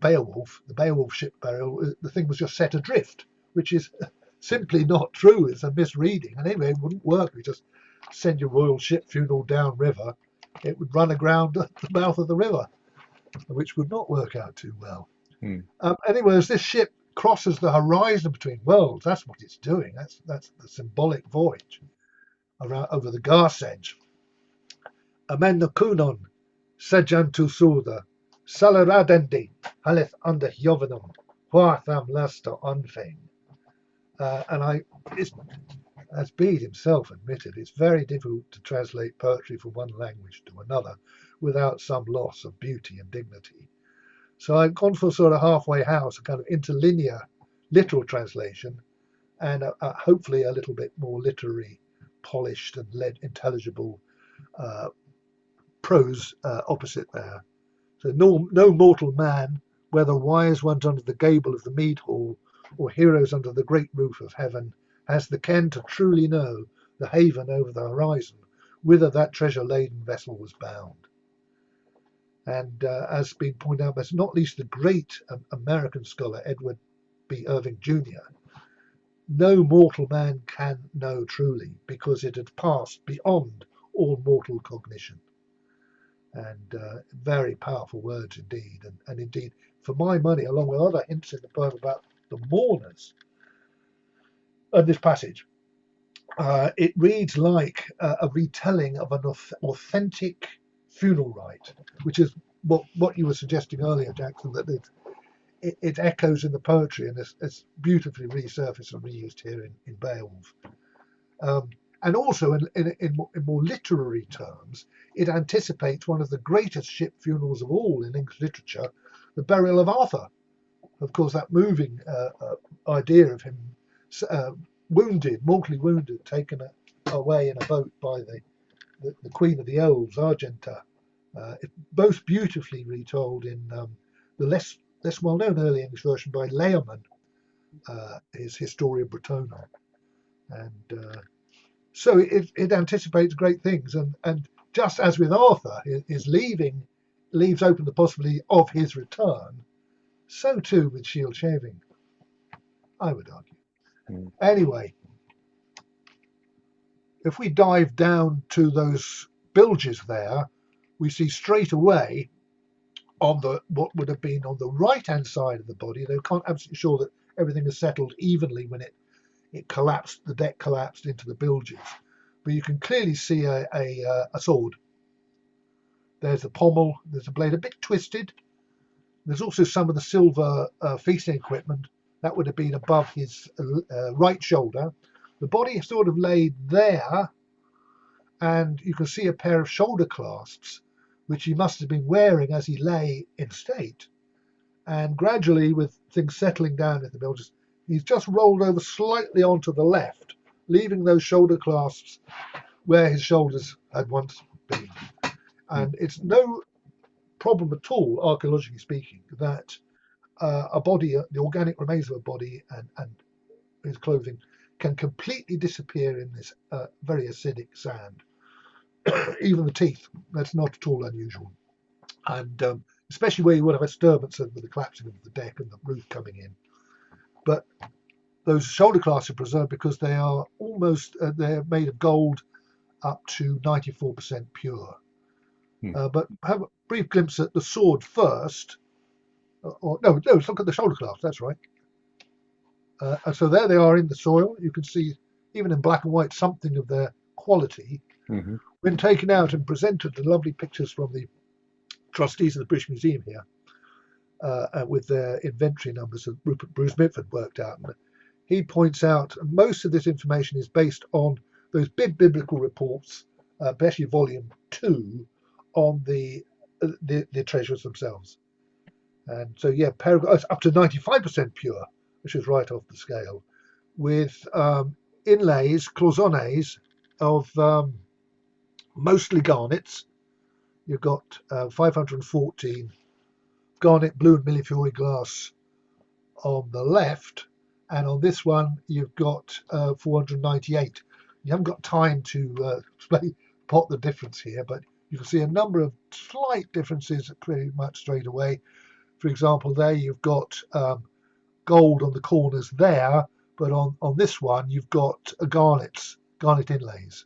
Beowulf, the Beowulf ship burial. The thing was just set adrift, which is simply not true. It's a misreading. And anyway, it wouldn't work. You just send your royal ship funeral downriver. It would run aground at the mouth of the river, which would not work out too well. Hmm. Anyway, as this ship crosses the horizon between worlds, that's what it's doing. That's the symbolic voyage around over the Garth Edge. Amen kunon, sejantu suda, salaradendi, haleth under Jovenum, Huatham Lasta Onfing. As Bede himself admitted, it's very difficult to translate poetry from one language to another without some loss of beauty and dignity. So I've gone for sort of halfway house, a kind of interlinear literal translation, and hopefully a little bit more literary, polished and intelligible uh, prose opposite there. So no mortal man, whether wise ones under the gable of the mead hall or heroes under the great roof of heaven, has the ken to truly know the haven over the horizon, whither that treasure-laden vessel was bound. And as been pointed out, but not least the great American scholar Edward B. Irving Jr., no mortal man can know truly because it had passed beyond all mortal cognition. And very powerful words indeed. And indeed, for my money, along with other hints in the poem about the mourners and this passage. It reads like a retelling of an authentic funeral rite, which is what you were suggesting earlier, Jackson, that it echoes in the poetry, and it's beautifully resurfaced and reused here in Beowulf. And also, in more literary terms, it anticipates one of the greatest ship funerals of all in English literature, the burial of Arthur. Of course, that moving idea of him wounded, mortally wounded, taken away in a boat by the Queen of the Elves, Argenta. It's most beautifully retold in the less well-known early English version by Layerman, his Historia Brittona. And so it anticipates great things. And just as with Arthur, his leaving leaves open the possibility of his return, so too with shield shaving, I would argue. Mm. Anyway, if we dive down to those bilges there, we see straight away on what would have been on the right-hand side of the body, they can't absolutely sure that everything is settled evenly when it collapsed, the deck collapsed into the bilges. But you can clearly see a sword. There's the pommel, there's a blade a bit twisted. There's also some of the silver feasting equipment that would have been above his right shoulder. The body is sort of laid there, and you can see a pair of shoulder clasps, which he must have been wearing as he lay in state. And gradually, with things settling down in the bilges, he's just rolled over slightly onto the left, leaving those shoulder clasps where his shoulders had once been. And it's no problem at all, archaeologically speaking, that a body, the organic remains of a body and his clothing can completely disappear in this very acidic sand. Even the teeth, that's not at all unusual. And especially where you would have a disturbance with the collapsing of the deck and the roof coming in. But those shoulder clasps are preserved because they are they're made of gold up to 94% pure. But have a brief glimpse at the sword first. No, let's look at the shoulder clasps, that's right. And so there they are in the soil. You can see, even in black and white, something of their quality. Mm-hmm. When taken out and presented, the lovely pictures from the trustees of the British Museum here, with their inventory numbers that Rupert Bruce Mitford worked out. And he points out most of this information is based on those big biblical reports, especially volume 2, on the treasures themselves. And so, yeah, it's up to 95% pure, which is right off the scale, with inlays, cloisonnes of mostly garnets. You've got 514 garnet, blue and Millefiori glass on the left, and on this one you've got 498. You haven't got time to plot the difference here, but you can see a number of slight differences pretty much straight away. For example, there you've got gold on the corners there, but on this one you've got garnet inlays.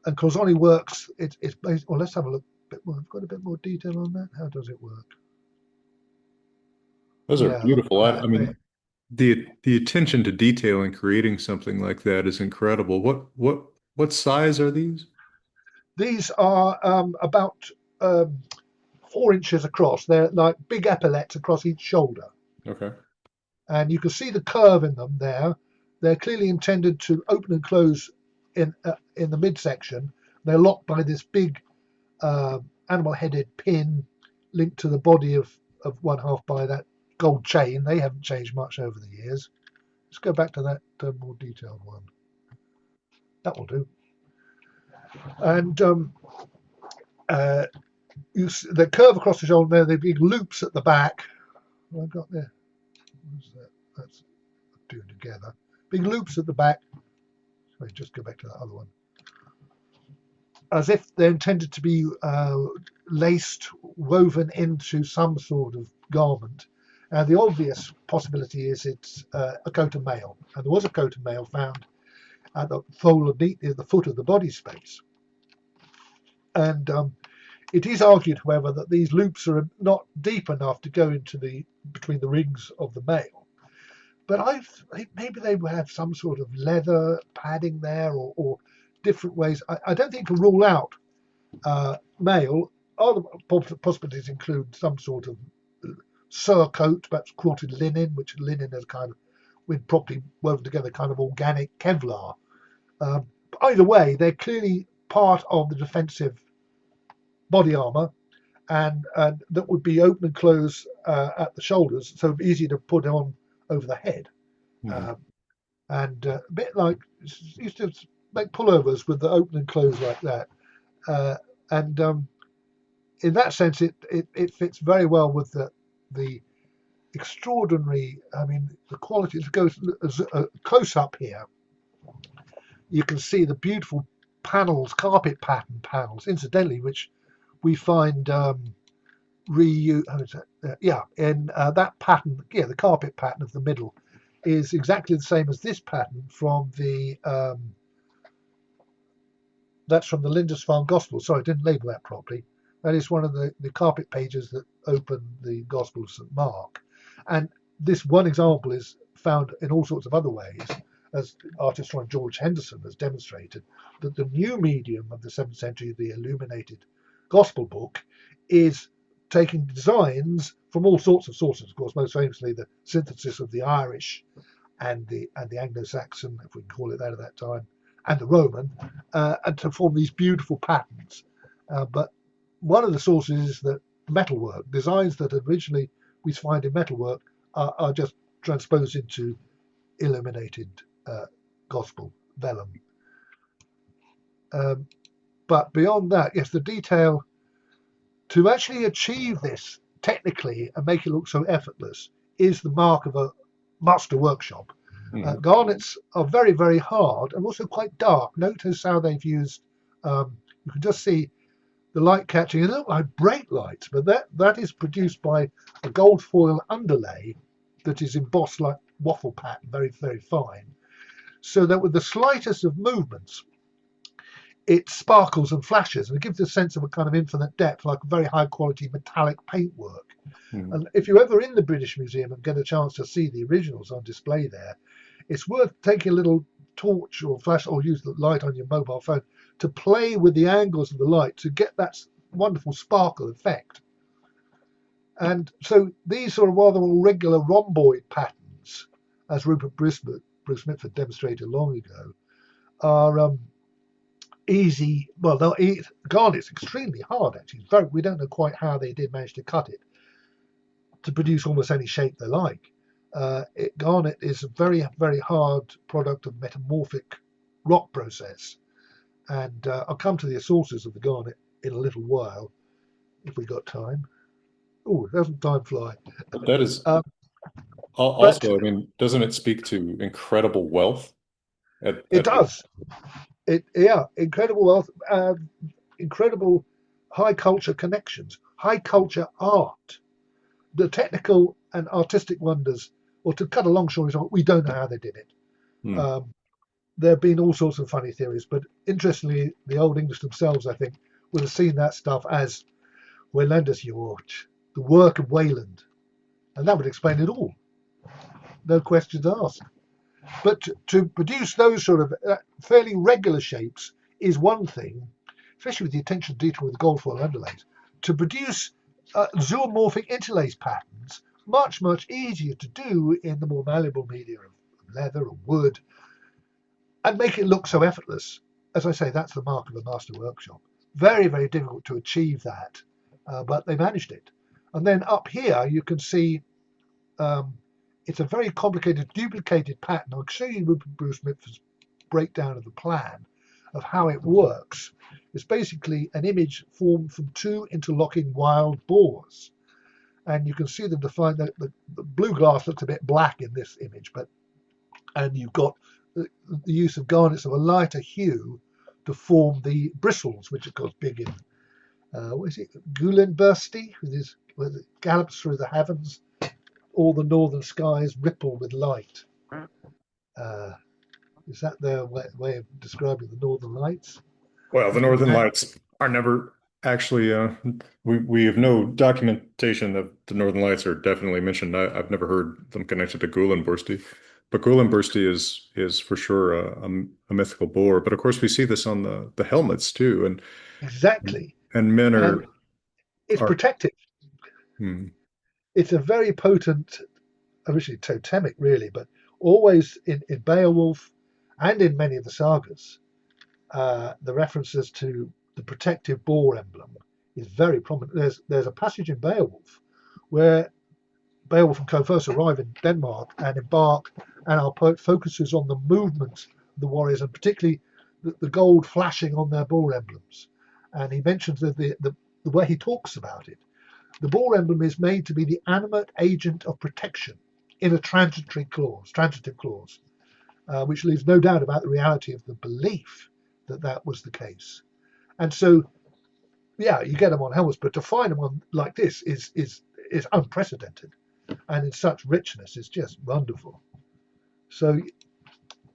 And cloisonne works. It's based. Well, let's have a look. I've got a bit more detail on that. How does it work? Those are Yeah, look beautiful. at I that. mean, the attention to detail in creating something like that is incredible. What size are these? These are about 4 inches across. They're like big epaulets across each shoulder, Okay. and you can see the curve in them there. They're clearly intended to open and close in the midsection. They're locked by this big animal-headed pin linked to the body of one half by that gold chain. They haven't changed much over the years. Let's go back to that more detailed one. That will do. And the curve across the shoulder there, the big loops at the back. What I've got there. What's that? That's two together. Big loops at the back. Sorry, just go back to that other one. As if they're intended to be laced, woven into some sort of garment. And the obvious possibility is it's a coat of mail. And there was a coat of mail found at the fold neatly at the foot of the body space. And It is argued, however, that these loops are not deep enough to go into the between the rings of the male. But I think maybe they will have some sort of leather padding there, or different ways. I don't think to rule out male. Other possibilities include some sort of surcoat, perhaps quilted linen, which linen is kind of, when properly woven together, kind of organic Kevlar. Um, Either way, they're clearly part of the defensive body armor, and that would be open and close at the shoulders, so easy to put on over the head. Mhm. Um, and a bit like used to make pullovers with the open and close like that. Uh, and In that sense, it fits very well with the extraordinary. I mean, the quality. It goes close up here. You can see the beautiful panels, carpet pattern panels, incidentally, which we find reuse. Yeah, in that pattern. Yeah, the carpet pattern of the middle is exactly the same as this pattern from the. That's from the Lindisfarne Gospel. Sorry, I didn't label that properly. That is one of the carpet pages that open the Gospel of St. Mark. And this one example is found in all sorts of other ways, as art historian George Henderson has demonstrated, that the new medium of the 7th century, the illuminated Gospel book, is taking designs from all sorts of sources. Of course, most famously, the synthesis of the Irish and the Anglo-Saxon, if we can call it that at that time, and the Roman, and to form these beautiful patterns. But one of the sources is that metalwork, designs that originally we find in metalwork, are just transposed into illuminated gospel vellum. Um, but beyond that, yes, the detail to actually achieve this technically and make it look so effortless is the mark of a master workshop. Mhm. Garnets are very, very hard and also quite dark. Notice how they've used, you can just see the light catching. It look like brake lights, but that is produced by a gold foil underlay that is embossed like waffle pattern, very, very fine. So that with the slightest of movements, it sparkles and flashes, and it gives a sense of a kind of infinite depth, like very high quality metallic paintwork. Mhm. And if you're ever in the British Museum and get a chance to see the originals on display there, it's worth taking a little torch or flash or use the light on your mobile phone to play with the angles of the light to get that wonderful sparkle effect. And so these sort of rather irregular rhomboid patterns, as Rupert Bruce Mitford demonstrated long ago, are easy. Well, no, garnet's extremely hard actually. We don't know quite how they did manage to cut it to produce almost any shape they like. Garnet is a very, very hard product of metamorphic rock process. And I'll come to the sources of the garnet in a little while if we got time. Oh, doesn't time fly? But that is Um, but also, I mean, doesn't it speak to incredible wealth it at does. Yeah, incredible wealth, incredible high culture connections, high culture art, the technical and artistic wonders. Or to cut a long story short, we don't know how they did it. Hmm. Um, there have been all sorts of funny theories, but interestingly, the Old English themselves, I think, would have seen that stuff as Waylandus George, the work of Wayland, and that would explain it all. No questions asked. But to produce those sort of fairly regular shapes is one thing, especially with the attention to detail with gold foil underlays. To produce zoomorphic interlace patterns, much, much easier to do in the more malleable media of leather or wood, and make it look so effortless. As I say, that's the mark of a master workshop. Very, very difficult to achieve that, but they managed it. And then up here, you can see um, it's a very complicated, duplicated pattern. I'll show you Rupert Bruce Mitford's breakdown of the plan of how it works. It's basically an image formed from two interlocking wild boars. And you can see them defined. The blue glass looks a bit black in this image, but and you've got the use of garnets of a lighter hue to form the bristles, which of course big in what is it, Gulenbursty, with it gallops through the heavens, all the northern skies ripple with light. Uh, is that their way of describing the northern lights? Well, the Must be Northern magic. Lights are never. Actually, we have no documentation that the Northern Lights are definitely mentioned. I've never heard them connected to Gullinbursti, but Gullinbursti is for sure a mythical boar. But of course, we see this on the helmets too, Exactly. and men And it's are protective. hmm, It's a very potent, originally totemic, really, but always in Beowulf and in many of the sagas, the references to the protective boar emblem is very prominent. There's a passage in Beowulf where Beowulf and co first arrive in Denmark and embark, and our poet focuses on the movements of the warriors and particularly the gold flashing on their boar emblems. And he mentions that the way he talks about it, the boar emblem is made to be the animate agent of protection in a transitive clause, which leaves no doubt about the reality of the belief that that was the case. And so, yeah, you get them on helmets, but to find them on like this is unprecedented, and in such richness is just wonderful. So,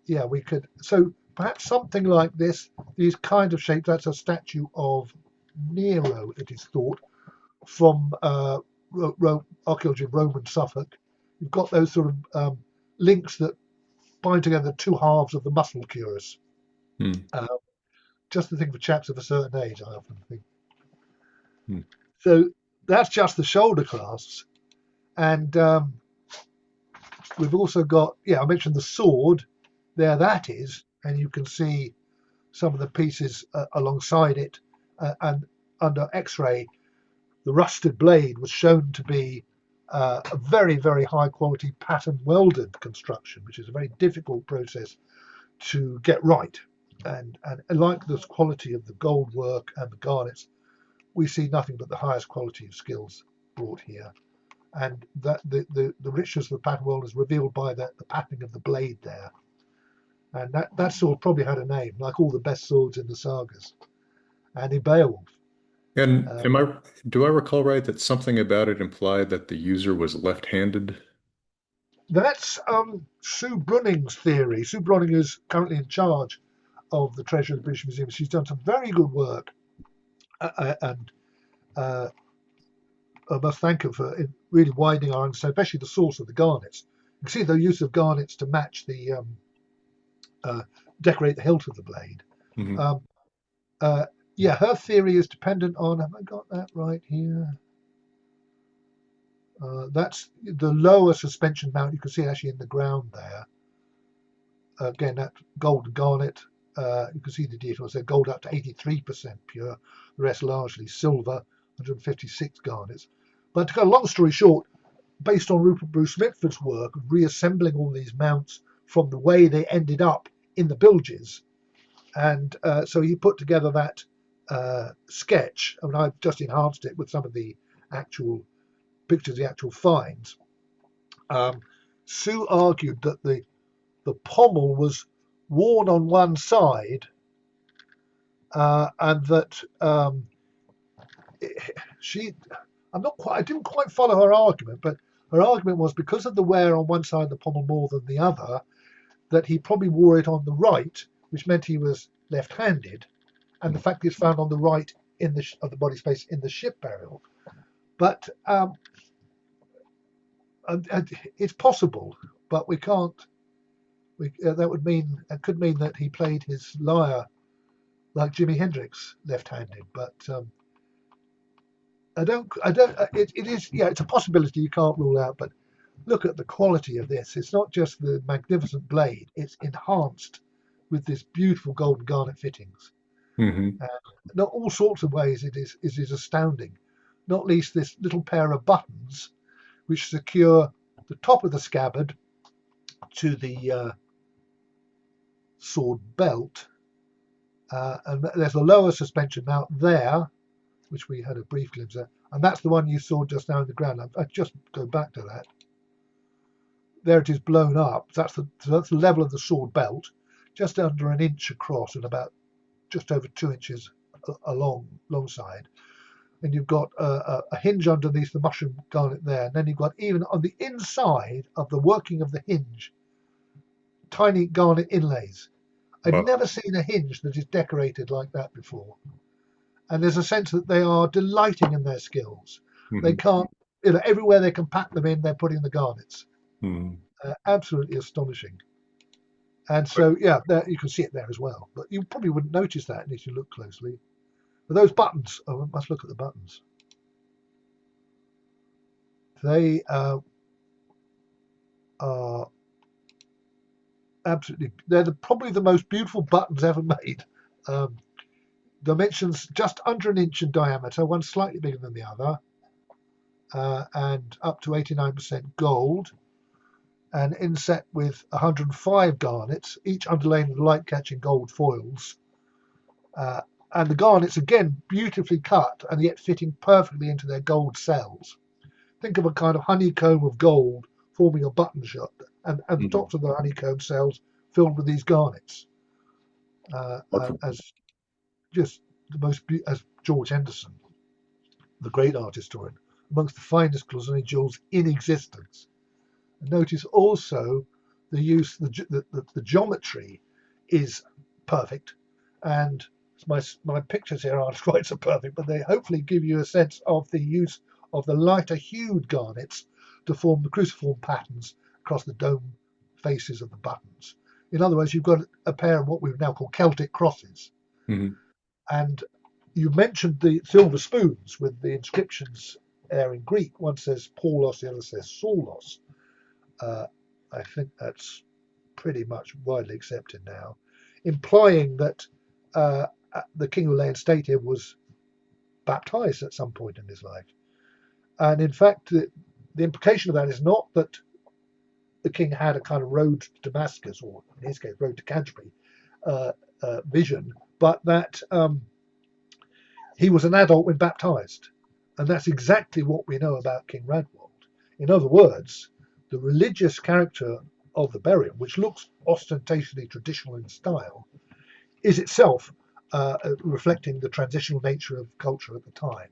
yeah, we could. So perhaps something like this, these kind of shapes. That's a statue of Nero, it is thought, from archaeology of Roman Suffolk. You've got those sort of links that bind together the two halves of the muscle cuirass. hmm, Uh, just the thing for chaps of a certain age, I often think. hmm. So that's just the shoulder clasps. And we've also got, yeah, I mentioned the sword. There that is. And you can see some of the pieces alongside it. And under X-ray, the rusted blade was shown to be a very, very high quality pattern welded construction, which is a very difficult process to get right. And like the quality of the gold work and the garnets, we see nothing but the highest quality of skills brought here. And that the richness of the pattern world is revealed by the patterning of the blade there. And that sword probably had a name, like all the best swords in the sagas and in Beowulf. And Uh, do I recall right that something about it implied that the user was left-handed? that's Sue Brunning's theory. Sue Brunning is currently in charge of the treasure of the British Museum. She's done some very good work, and uh, I must thank her for really widening our understanding, especially the source of the garnets. You can see the use of garnets to match the uh, decorate the hilt of the blade. Hmm. Um, uh, yeah, her theory is dependent on. Have I got that right here? That's the lower suspension mount. You can see it actually in the ground there. Again, that gold garnet. You can see the details there. Gold up to 83% pure. The rest largely silver. 156 garnets. But to cut a long story short, based on Rupert Bruce Mitford's work of reassembling all these mounts from the way they ended up in the bilges, and so he put together that sketch. I mean, I've just enhanced it with some of the actual pictures, the actual finds. Um, Sue argued that the pommel was worn on one side, and that she, I didn't quite follow her argument, but her argument was because of the wear on one side of the pommel more than the other, that he probably wore it on the right, which meant he was left-handed, and the fact it's found on the right in of the body space in the ship burial. But it's possible, but we can't. That could mean that he played his lyre like Jimi Hendrix left-handed. But I don't. It is, yeah, it's a possibility you can't rule out. But look at the quality of this. It's not just the magnificent blade; it's enhanced with this beautiful golden garnet fittings. Hmm. Uh, in all sorts of ways, it is astounding. Not least this little pair of buttons which secure the top of the scabbard to the sword belt. And there's a lower suspension mount there, which we had a brief glimpse at, and that's the one you saw just now in the ground. I just go back to that. There it is blown up. So that's the level of the sword belt, just under an inch across and about just over 2 inches alongside. And you've got a hinge underneath the mushroom garnet there, and then you've got even on the inside of the working of the hinge, tiny garnet inlays. I've Wow. never seen a hinge that is decorated like that before. and there's a sense that they are delighting in their skills. They Hmm. can't, everywhere they can pack them in, they're putting the garnets. Hmm. Absolutely astonishing. And so, yeah, there, you can see it there as well. But you probably wouldn't notice that unless you look closely. But those buttons, oh, I must look at the buttons. They are absolutely, they're probably the most beautiful buttons ever made. Um, Dimensions just under an inch in diameter, one slightly bigger than the other, and up to 89% gold, and inset with 105 garnets, each underlain with light catching gold foils. Uh, and the garnets, again, beautifully cut and yet fitting perfectly into their gold cells. Think of a kind of honeycomb of gold forming a button shot, and the Hmm. tops of the honeycomb cells filled with these garnets. As just the most, as George Henderson, the great art historian, amongst the finest cloisonné jewels in existence. And notice also the use, the geometry is perfect, and my pictures here aren't quite so perfect, but they hopefully give you a sense of the use of the lighter hued garnets to form the cruciform patterns across the dome faces of the buttons. In other words, you've got a pair of what we would now call Celtic crosses. Hmm. And you mentioned the silver spoons with the inscriptions there in Greek. One says Paulos, the other says Saulos. Uh, I think that's pretty much widely accepted now, implying that uh, the king who lay in state here was baptized at some point in his life. And in fact, the implication of that is not that the king had a kind of road to Damascus, or in his case, road to Canterbury uh, vision, but that he was an adult when baptized. And that's exactly what we know about King Radwold. In other words, the religious character of the burial, which looks ostentatiously traditional in style, is itself reflecting the transitional nature of culture at the time.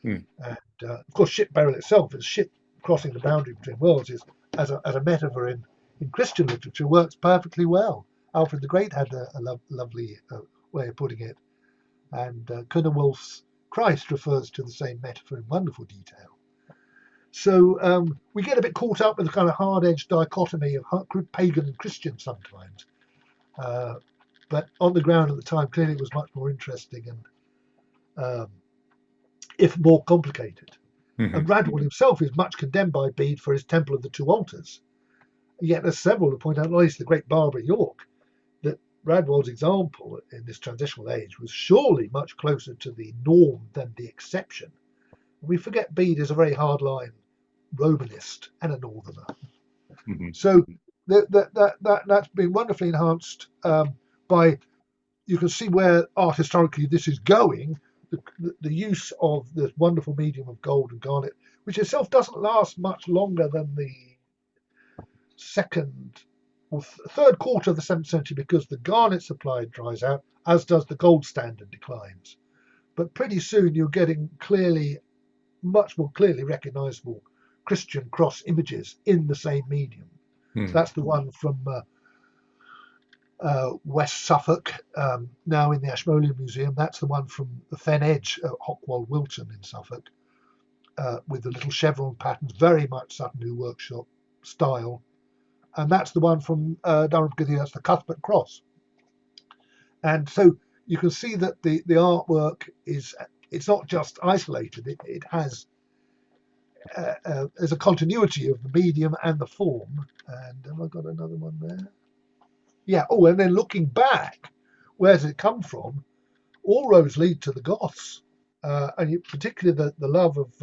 Hmm. And of course, ship burial itself, as ship crossing the boundary between worlds, is as a metaphor in Christian literature, works perfectly well. Alfred the Great had a lovely way of putting it, and Wolf's Christ refers to the same metaphor in wonderful detail. So we get a bit caught up with the kind of hard-edged dichotomy of pagan and Christian sometimes. Uh, but on the ground at the time, clearly it was much more interesting and, if more complicated. Hmm. And Radwood himself is much condemned by Bede for his Temple of the Two Altars. Yet there's several who point out, not least the great Barbara York, that Radwold's example in this transitional age was surely much closer to the norm than the exception. We forget Bede is a very hardline Romanist and a northerner. Hmm. So that's been wonderfully enhanced by, you can see where art historically this is going, the use of this wonderful medium of gold and garnet, which itself doesn't last much longer than the second or third quarter of the 7th century, because the garnet supply dries out, as does the gold standard declines. But pretty soon you're getting clearly, much more clearly recognizable Christian cross images in the same medium. So Hmm. that's the one from West Suffolk, now in the Ashmolean Museum. That's the one from the Fen Edge at Hockwald Wilton in Suffolk, with the little chevron patterns, very much Sutton Hoo workshop style. And that's the one from Durham Cathedral, that's the Cuthbert Cross. And so you can see that the artwork is, it's not just isolated, it has there's a continuity of the medium and the form. And have I got another one there? Yeah. Oh, and then looking back, where does it come from? All roads lead to the Goths, and particularly the love of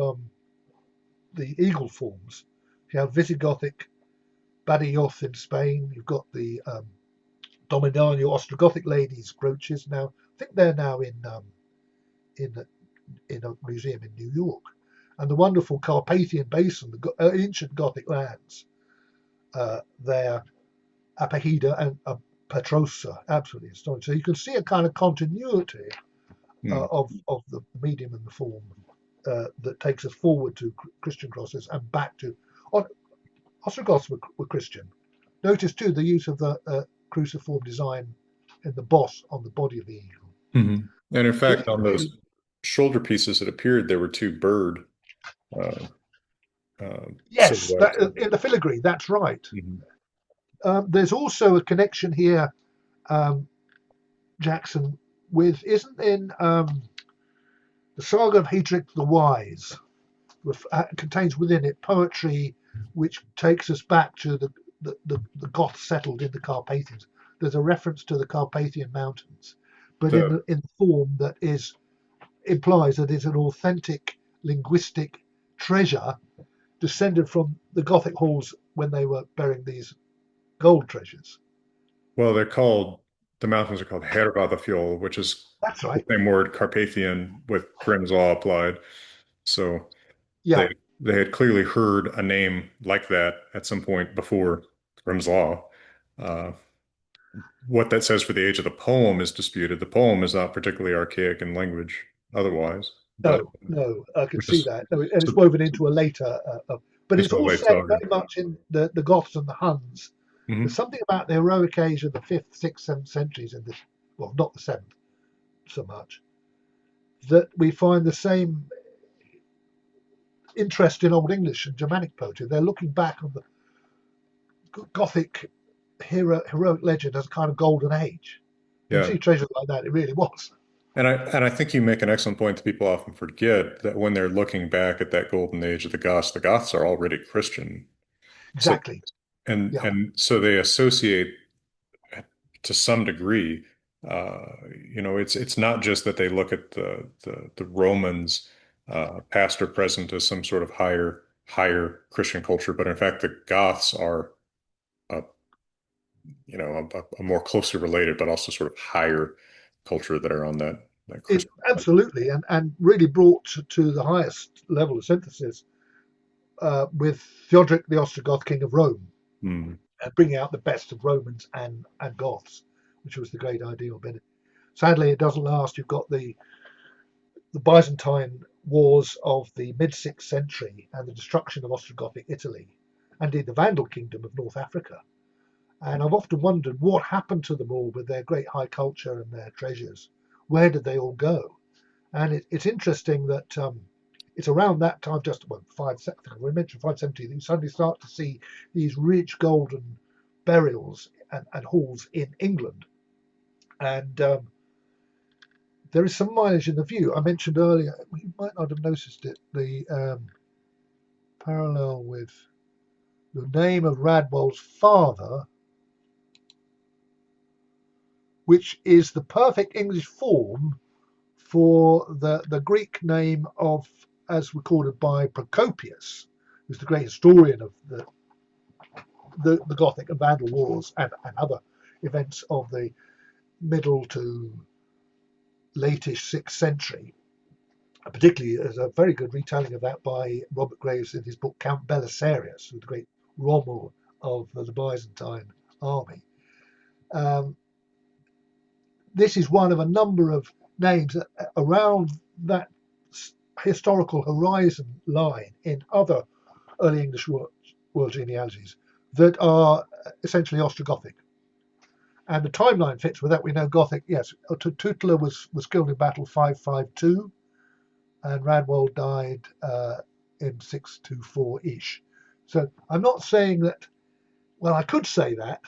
the eagle forms. You have Visigothic Badajoz in Spain. You've got the Dominano Ostrogothic ladies' brooches. Now, I think they're now in in a museum in New York. And the wonderful Carpathian Basin, the ancient Gothic lands, there, Apahida and Petrosa, absolutely astonishing. So you can see a kind of continuity Hmm. of the medium and the form that takes us forward to Christian crosses and back to. Ostrogoths were Christian. Notice too the use of the cruciform design in the boss on the body of the eagle. Hmm. And in It, fact, on those it, shoulder pieces that appeared, there were two bird uh, Yes, silhouettes. in the filigree, that's right. Mhm. There's also a connection here, um, Jackson, with isn't in the saga of Hedrick the Wise contains within it poetry which takes us back to the Goths settled in the Carpathians. There's a reference to the Carpathian Mountains, but The in form that is implies that it's an authentic linguistic treasure descended from the Gothic halls when they were burying these gold treasures. well, they're called the mountains are called Hervadafjall, which is That's the right. same word Carpathian with Grimm's law applied. So Yeah. they they had clearly heard a name like that at some point before Grimm's law. Uh, what that says for the age of the poem is disputed. The poem is not particularly archaic in language otherwise, but No, no, I can which see is that. No, and it's so woven into a later, but it's into a all late set saga. very much in the Goths and the Huns. There's Hmm. something about the heroic age of the fifth, sixth, seventh centuries in this, well, not the seventh so much, that we find the same interest in Old English and Germanic poetry. They're looking back on the Gothic heroic legend as a kind of golden age. When you Yeah. see treasures like that, it really was. And I think you make an excellent point that people often forget that when they're looking back at that golden age of the Goths are already Christian. So Exactly. Yeah. and so they associate to some degree, it's not just that they look at the Romans past or present as some sort of higher Christian culture, but in fact the Goths are a, a more closely related, but also sort of higher culture that are on that It Christian side. absolutely and really brought to the highest level of synthesis with Theodoric the Ostrogoth, King of Rome, Hmm. and bringing out the best of Romans and Goths, which was the great ideal. But sadly, it doesn't last. You've got the Byzantine wars of the mid sixth century and the destruction of Ostrogothic Italy, and indeed the Vandal kingdom of North Africa. And I've often wondered what happened to them all with their great high culture and their treasures. Where did they all go? And it's interesting that it's around that time, just well, we mentioned 570, that you suddenly start to see these rich golden burials and halls in England. And there is some mileage in the view. I mentioned earlier, you might not have noticed it, the parallel with the name of Radwell's father, which is the perfect English form for the Greek name of, as recorded by Procopius, who's the great historian of the Gothic and Vandal wars and other events of the middle to latish 6th century. Particularly, there's a very good retelling of that by Robert Graves in his book Count Belisarius, who's the great Rommel of the Byzantine army. Um, this is one of a number of names around that historical horizon line in other early English world genealogies that are essentially Ostrogothic. And the timeline fits with that. We know Gothic, yes, Tutela was killed in battle 552, and Radwell died in 624 ish. So I'm not saying that, well, I could say that.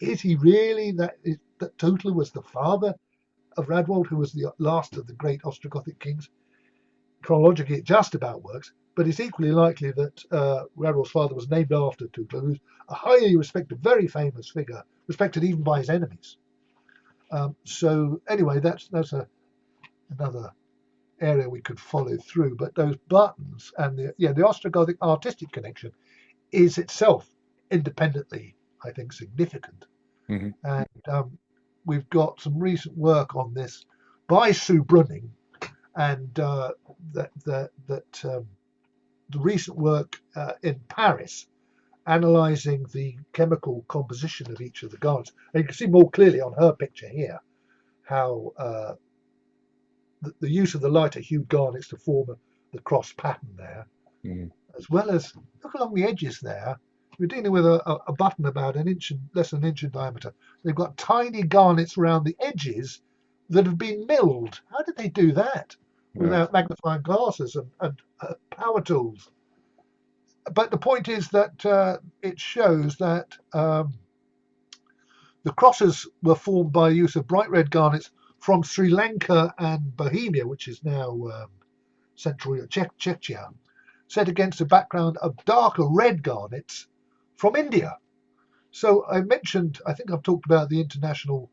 Is he really that Tutela was the father of Radwald, who was the last of the great Ostrogothic kings? Chronologically, it just about works, but it's equally likely that Radwald's father was named after Tutela, who's a highly respected, very famous figure, respected even by his enemies. So anyway, that's another area we could follow through. But those buttons and the Ostrogothic artistic connection is itself independently, I think, significant. Hmm. And we've got some recent work on this by Sue Brunning, and the recent work in Paris analysing the chemical composition of each of the garnets. And you can see more clearly on her picture here how the use of the lighter hued garnets to form the cross pattern there, Hmm. as well as look along the edges there. We're dealing with a button about less than an inch in diameter. They've got tiny garnets around the edges that have been milled. How did they do that? Yeah. without magnifying glasses and power tools. But the point is that it shows that the crosses were formed by use of bright red garnets from Sri Lanka and Bohemia, which is now Central Czechia, set against a background of darker red garnets from India. So I mentioned, I think I've talked about the international,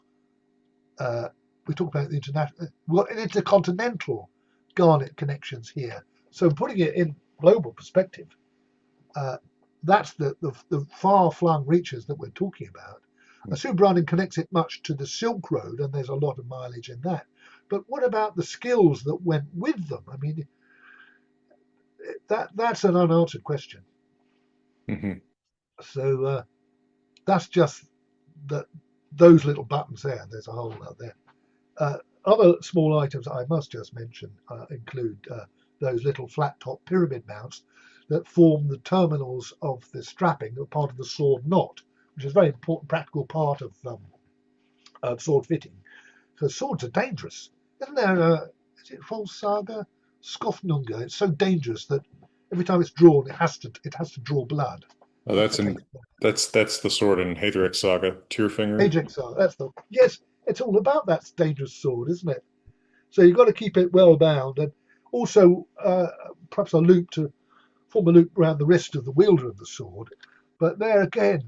we talked about the international, well, intercontinental garnet connections here. So putting it in global perspective, uh, that's the far-flung reaches that we're talking about. Subrahman connects it much to the Silk Road, and there's a lot of mileage in that. But what about the skills that went with them? I mean, that's an unanswered question. Hmm. So that's just the, those little buttons there. There's a whole lot there. Other small items I must just mention include those little flat top pyramid mounts that form the terminals of the strapping, a part of the sword knot, which is a very important practical part of sword fitting. So swords are dangerous. Isn't there is it False Saga? Skofnunga. It's so dangerous that every time it's drawn, it has to draw blood. Oh, It has to take. that's the sword in Haedric's saga, Tearfinger. Ajax Saga. That's the yes. It's all about that dangerous sword, isn't it? So you've got to keep it well bound, and also perhaps a loop to form a loop around the wrist of the wielder of the sword. But there again,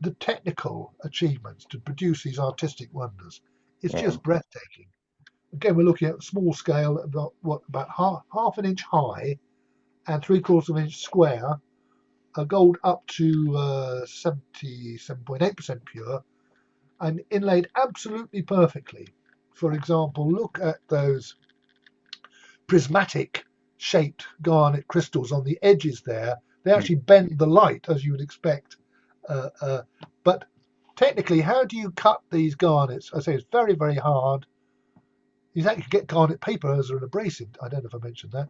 the technical achievements to produce these artistic wonders is Um, just breathtaking. Again, we're looking at small scale, about half an inch high and 3/4 of an inch square, gold up to 77.8% pure, and inlaid absolutely perfectly. For example, look at those prismatic shaped garnet crystals on the edges there. They actually bend the light as you would expect. Uh, uh, but technically, how do you cut these garnets? I say it's very, very hard. You actually get garnet paper as an abrasive. I don't know if I mentioned that.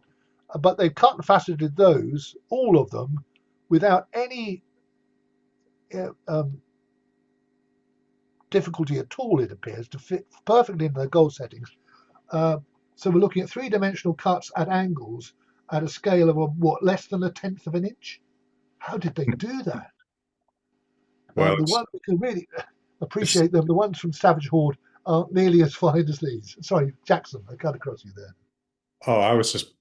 But they've cut and faceted those, all of them, without any difficulty at all, it appears, to fit perfectly in their gold settings. Uh, so we're looking at three-dimensional cuts at angles at a scale of what, less than a tenth of an inch? How did they do that? well, The ones we can really it's appreciate them, the ones from Savage Horde, aren't nearly as fine as these. Sorry, Jackson, I cut across you there. oh, I was just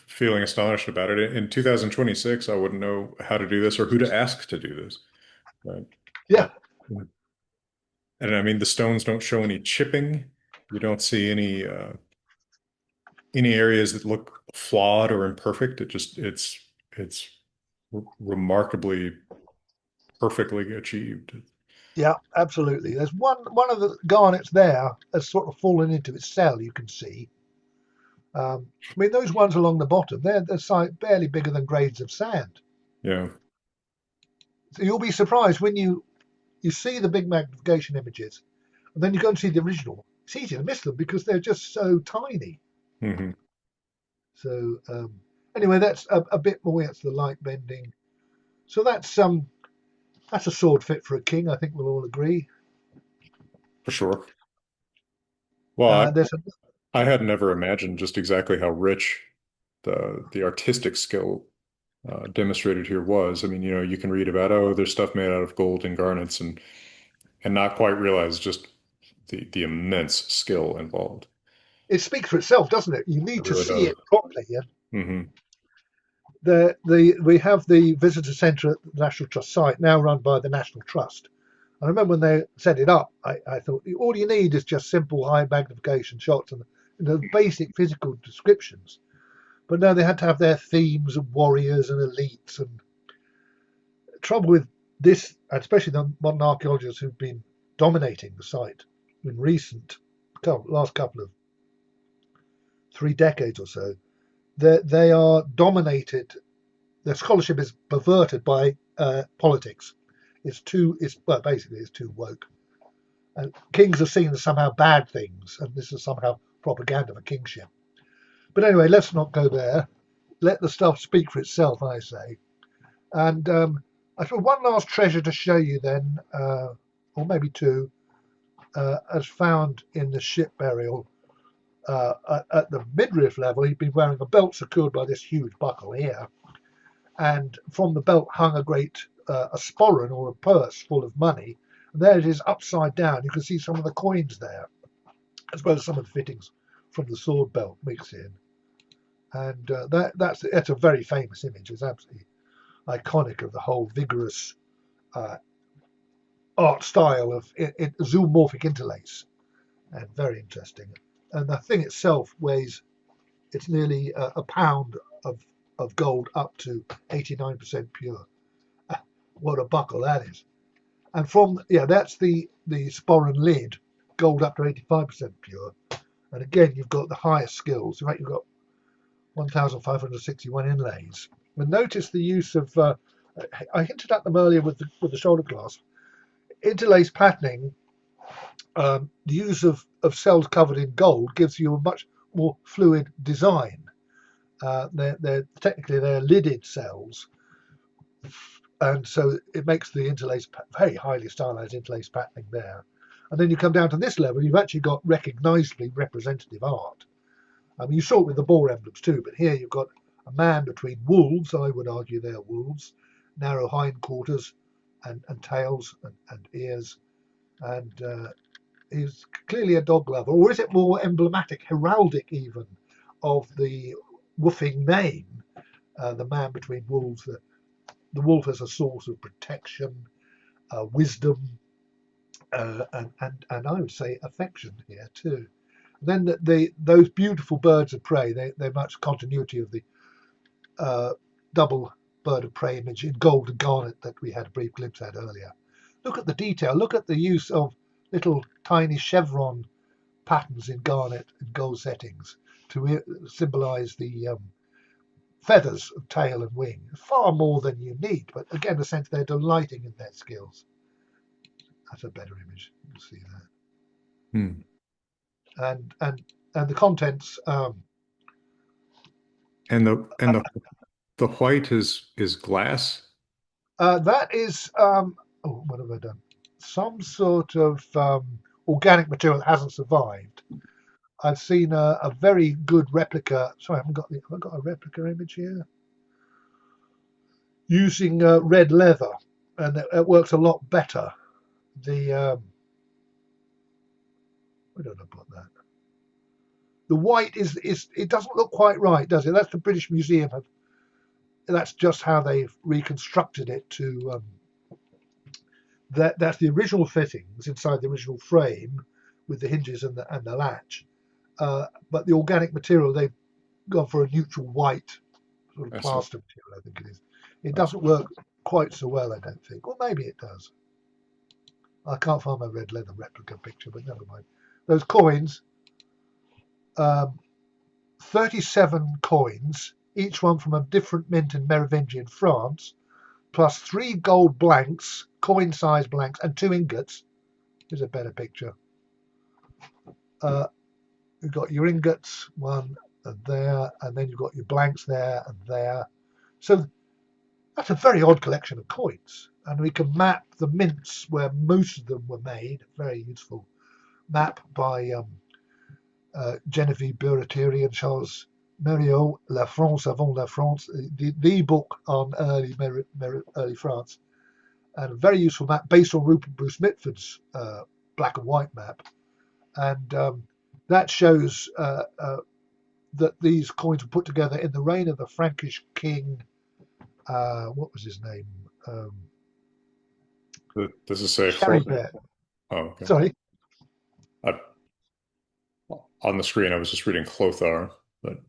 feeling astonished about it. In 2026, I wouldn't know how to do this or who to ask to do this. Right. Uh, Yeah, and I mean, the stones don't show any chipping. You don't see any areas that look flawed or imperfect. It's remarkably perfectly achieved. yeah, absolutely. There's one of the garnets there has sort of fallen into its cell. You can see. I mean, those ones along the bottom, they're barely bigger than grains of sand. Yeah. So you'll be surprised when you see the big magnification images, and then you go and see the original. It's easy to miss them because they're just so tiny. Hmm. So anyway, that's a bit more. That's the light bending. So that's a sword fit for a king. I think we'll all agree. For sure. Well, There's I had never imagined just exactly how rich the artistic skill demonstrated here was. I mean, you can read about, oh, there's stuff made out of gold and garnets and not quite realize just the immense skill involved. it speaks for itself, doesn't it? You It need to really see does. it properly. Yeah? Hmm. We have the visitor centre at the National Trust site now run by the National Trust. I remember when they set it up, I thought all you need is just simple high magnification shots and the basic physical descriptions. But no, they had to have their themes of warriors and elites. And trouble with this, especially the modern archaeologists who've been dominating the site in last couple of 3 decades or so, they are dominated. Their scholarship is perverted by politics. Basically it's too woke. And kings are seen as somehow bad things, and this is somehow propaganda for kingship. But anyway, let's not go there. Let the stuff speak for itself, I say. And I thought one last treasure to show you then, or maybe two, as found in the ship burial. at the midriff level, he'd been wearing a belt secured by this huge buckle here, and from the belt hung a great a sporran or a purse full of money. And there it is upside down. You can see some of the coins there, as well as some of the fittings from the sword belt mixed in. And that's a very famous image. It's absolutely iconic of the whole vigorous uh, art style of zoomorphic interlace, and very interesting. And the thing itself weighs, it's nearly a pound of gold up to 89% pure. What a buckle that is. And that's the sporran lid, gold up to 85% pure. And again, you've got the highest skills. In fact, you've got 1,561 inlays. And notice the use of, I hinted at them earlier with the shoulder clasp, interlace patterning. The use of cells covered in gold gives you a much more fluid design. They're technically they're lidded cells, and so it makes the interlace very highly stylized interlace patterning there. And then you come down to this level, you've actually got recognizably representative art. I mean, you saw it with the boar emblems too, but here you've got a man between wolves. I would argue they're wolves, narrow hindquarters and tails and ears, and he's clearly a dog lover. Or is it more emblematic, heraldic even, of the Wuffing name, the man between wolves? The wolf as a source of protection, wisdom, and I would say affection here too. And then those beautiful birds of prey, they're much continuity of the double bird of prey image in gold and garnet that we had a brief glimpse at earlier. Look at the detail. Look at the use of little tiny chevron patterns in garnet and gold settings to symbolize the feathers of tail and wing. Far more than you need, but again, the sense they're delighting in their skills. That's a better image. You'll see that. Hmm. And the contents. And the white is glass. That is. What have I done? Some sort of organic material that hasn't survived. I've seen a very good replica. Sorry, have I got a replica image here? Using red leather, and it works a lot better. Where did I put that? The white is it doesn't look quite right, does it? That's the British Museum. That's just how they've reconstructed it to. That's the original fittings inside the original frame with the hinges and the latch. But the organic material, they've gone for a neutral white sort of plaster material, I think it is. It doesn't work quite so well, I don't think. Or maybe it does. I can't find my red leather replica picture, but never mind. Those coins, 37 coins, each one from a different mint in Merovingian France, plus 3 gold blanks, coin-size blanks, and 2 ingots. Here's a better picture. You've got your ingots, one and there, and then you've got your blanks there and there. So that's a very odd collection of coins. And we can map the mints where most of them were made, very useful map by Genevieve Buratieri and Charles Mériot, La France avant la France, the book on early France, and a very useful map based on Rupert Bruce Mitford's black and white map. And that shows that these coins were put together in the reign of the Frankish king. What was his name? Does it say Charibert. Oh, okay. Sorry. I, on the screen, I was just reading Clothar, but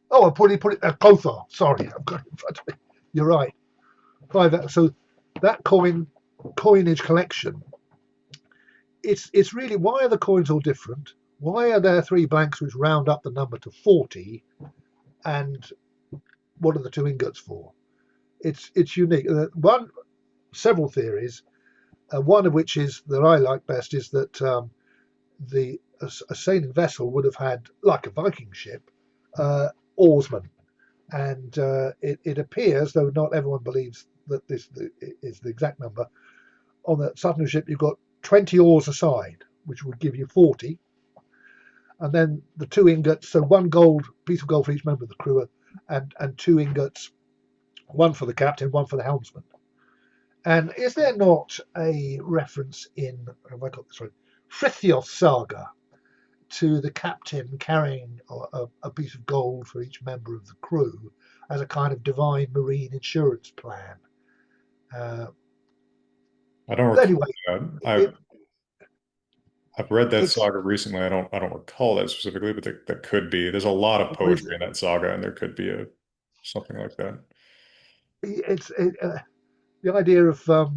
Oh, I put it Clothar. Sorry, I've got it in front of me. You're right. So that coinage collection. It's really, why are the coins all different? Why are there 3 blanks which round up the number to 40? And what are the 2 ingots for? It's unique. Several theories. One of which is that I like best is that a sailing vessel would have had, like a Viking ship, oarsmen, and it appears, though not everyone believes that this is the exact number, on the Sutton Hoo ship you've got 20 oars a side, which would give you 40, and then the 2 ingots, so one gold piece of gold for each member of the crew, and 2 ingots, one for the captain, one for the helmsman. And is there not a reference in, have I got this right, Frithiof saga, to the captain carrying a piece of gold for each member of the crew as a kind of divine marine insurance plan? Uh, I don't recall anyway, that. it, I've read that it's saga recently. I don't recall that specifically, but that could be. There's a lot of what is poetry in that saga, and there could be a something like that. it's the idea of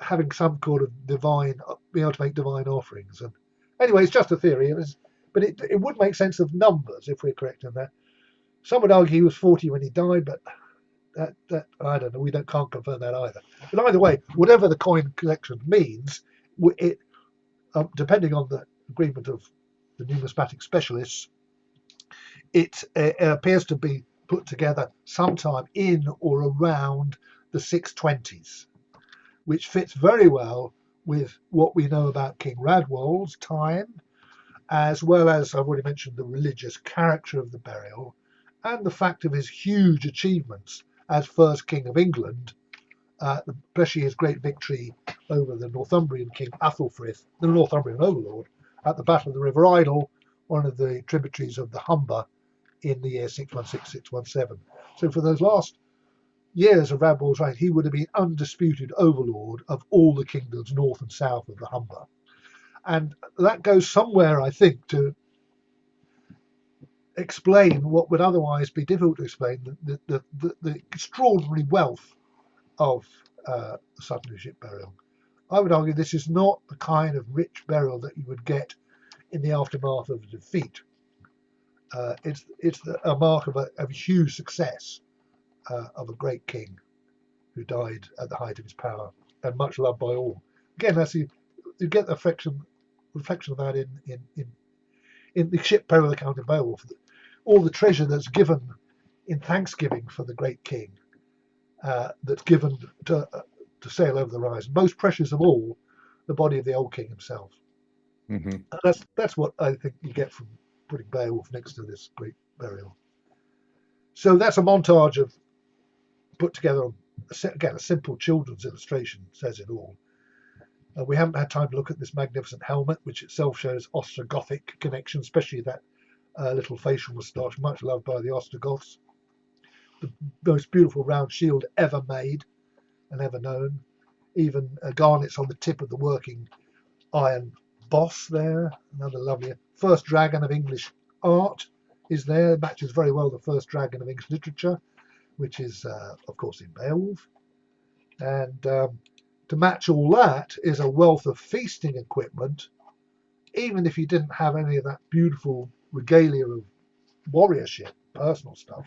having some kind of divine, being able to make divine offerings. And anyway, it's just a theory. But it would make sense of numbers if we're correct in that. Some would argue he was 40 when he died, but that I don't know. We don't can't confirm that either. But either way, whatever the coin collection means, it depending on the agreement of the numismatic specialists, it appears to be put together sometime in or around the 620s, which fits very well with what we know about King Radwald's time, as well as I've already mentioned the religious character of the burial and the fact of his huge achievements as first King of England, especially his great victory over the Northumbrian King Athelfrith, the Northumbrian overlord, at the Battle of the River Idle, one of the tributaries of the Humber in the year 616-617. So for those last years of Radwald's reign, he would have been undisputed overlord of all the kingdoms north and south of the Humber. And that goes somewhere, I think, to explain what would otherwise be difficult to explain, the extraordinary wealth of the Sutton Hoo ship burial. I would argue this is not the kind of rich burial that you would get in the aftermath of a defeat. It's a mark of a huge success of a great king who died at the height of his power and much loved by all. Again, as you get the reflection of that in the ship burial account of Beowulf, all the treasure that's given in thanksgiving for the great king, that's given to sail over the rise. Most precious of all, the body of the old king himself. Hmm. And that's what I think you get from putting Beowulf next to this great burial. So that's a montage of put together on again a simple children's illustration says it all. We haven't had time to look at this magnificent helmet, which itself shows Ostrogothic connection, especially that little facial moustache, much loved by the Ostrogoths. The most beautiful round shield ever made and ever known. Even garnets on the tip of the working iron boss there. Another lovely first dragon of English art is there. It matches very well the first dragon of English literature, which is, of course, in Beowulf. And to match all that is a wealth of feasting equipment, even if you didn't have any of that beautiful regalia of warriorship, personal stuff.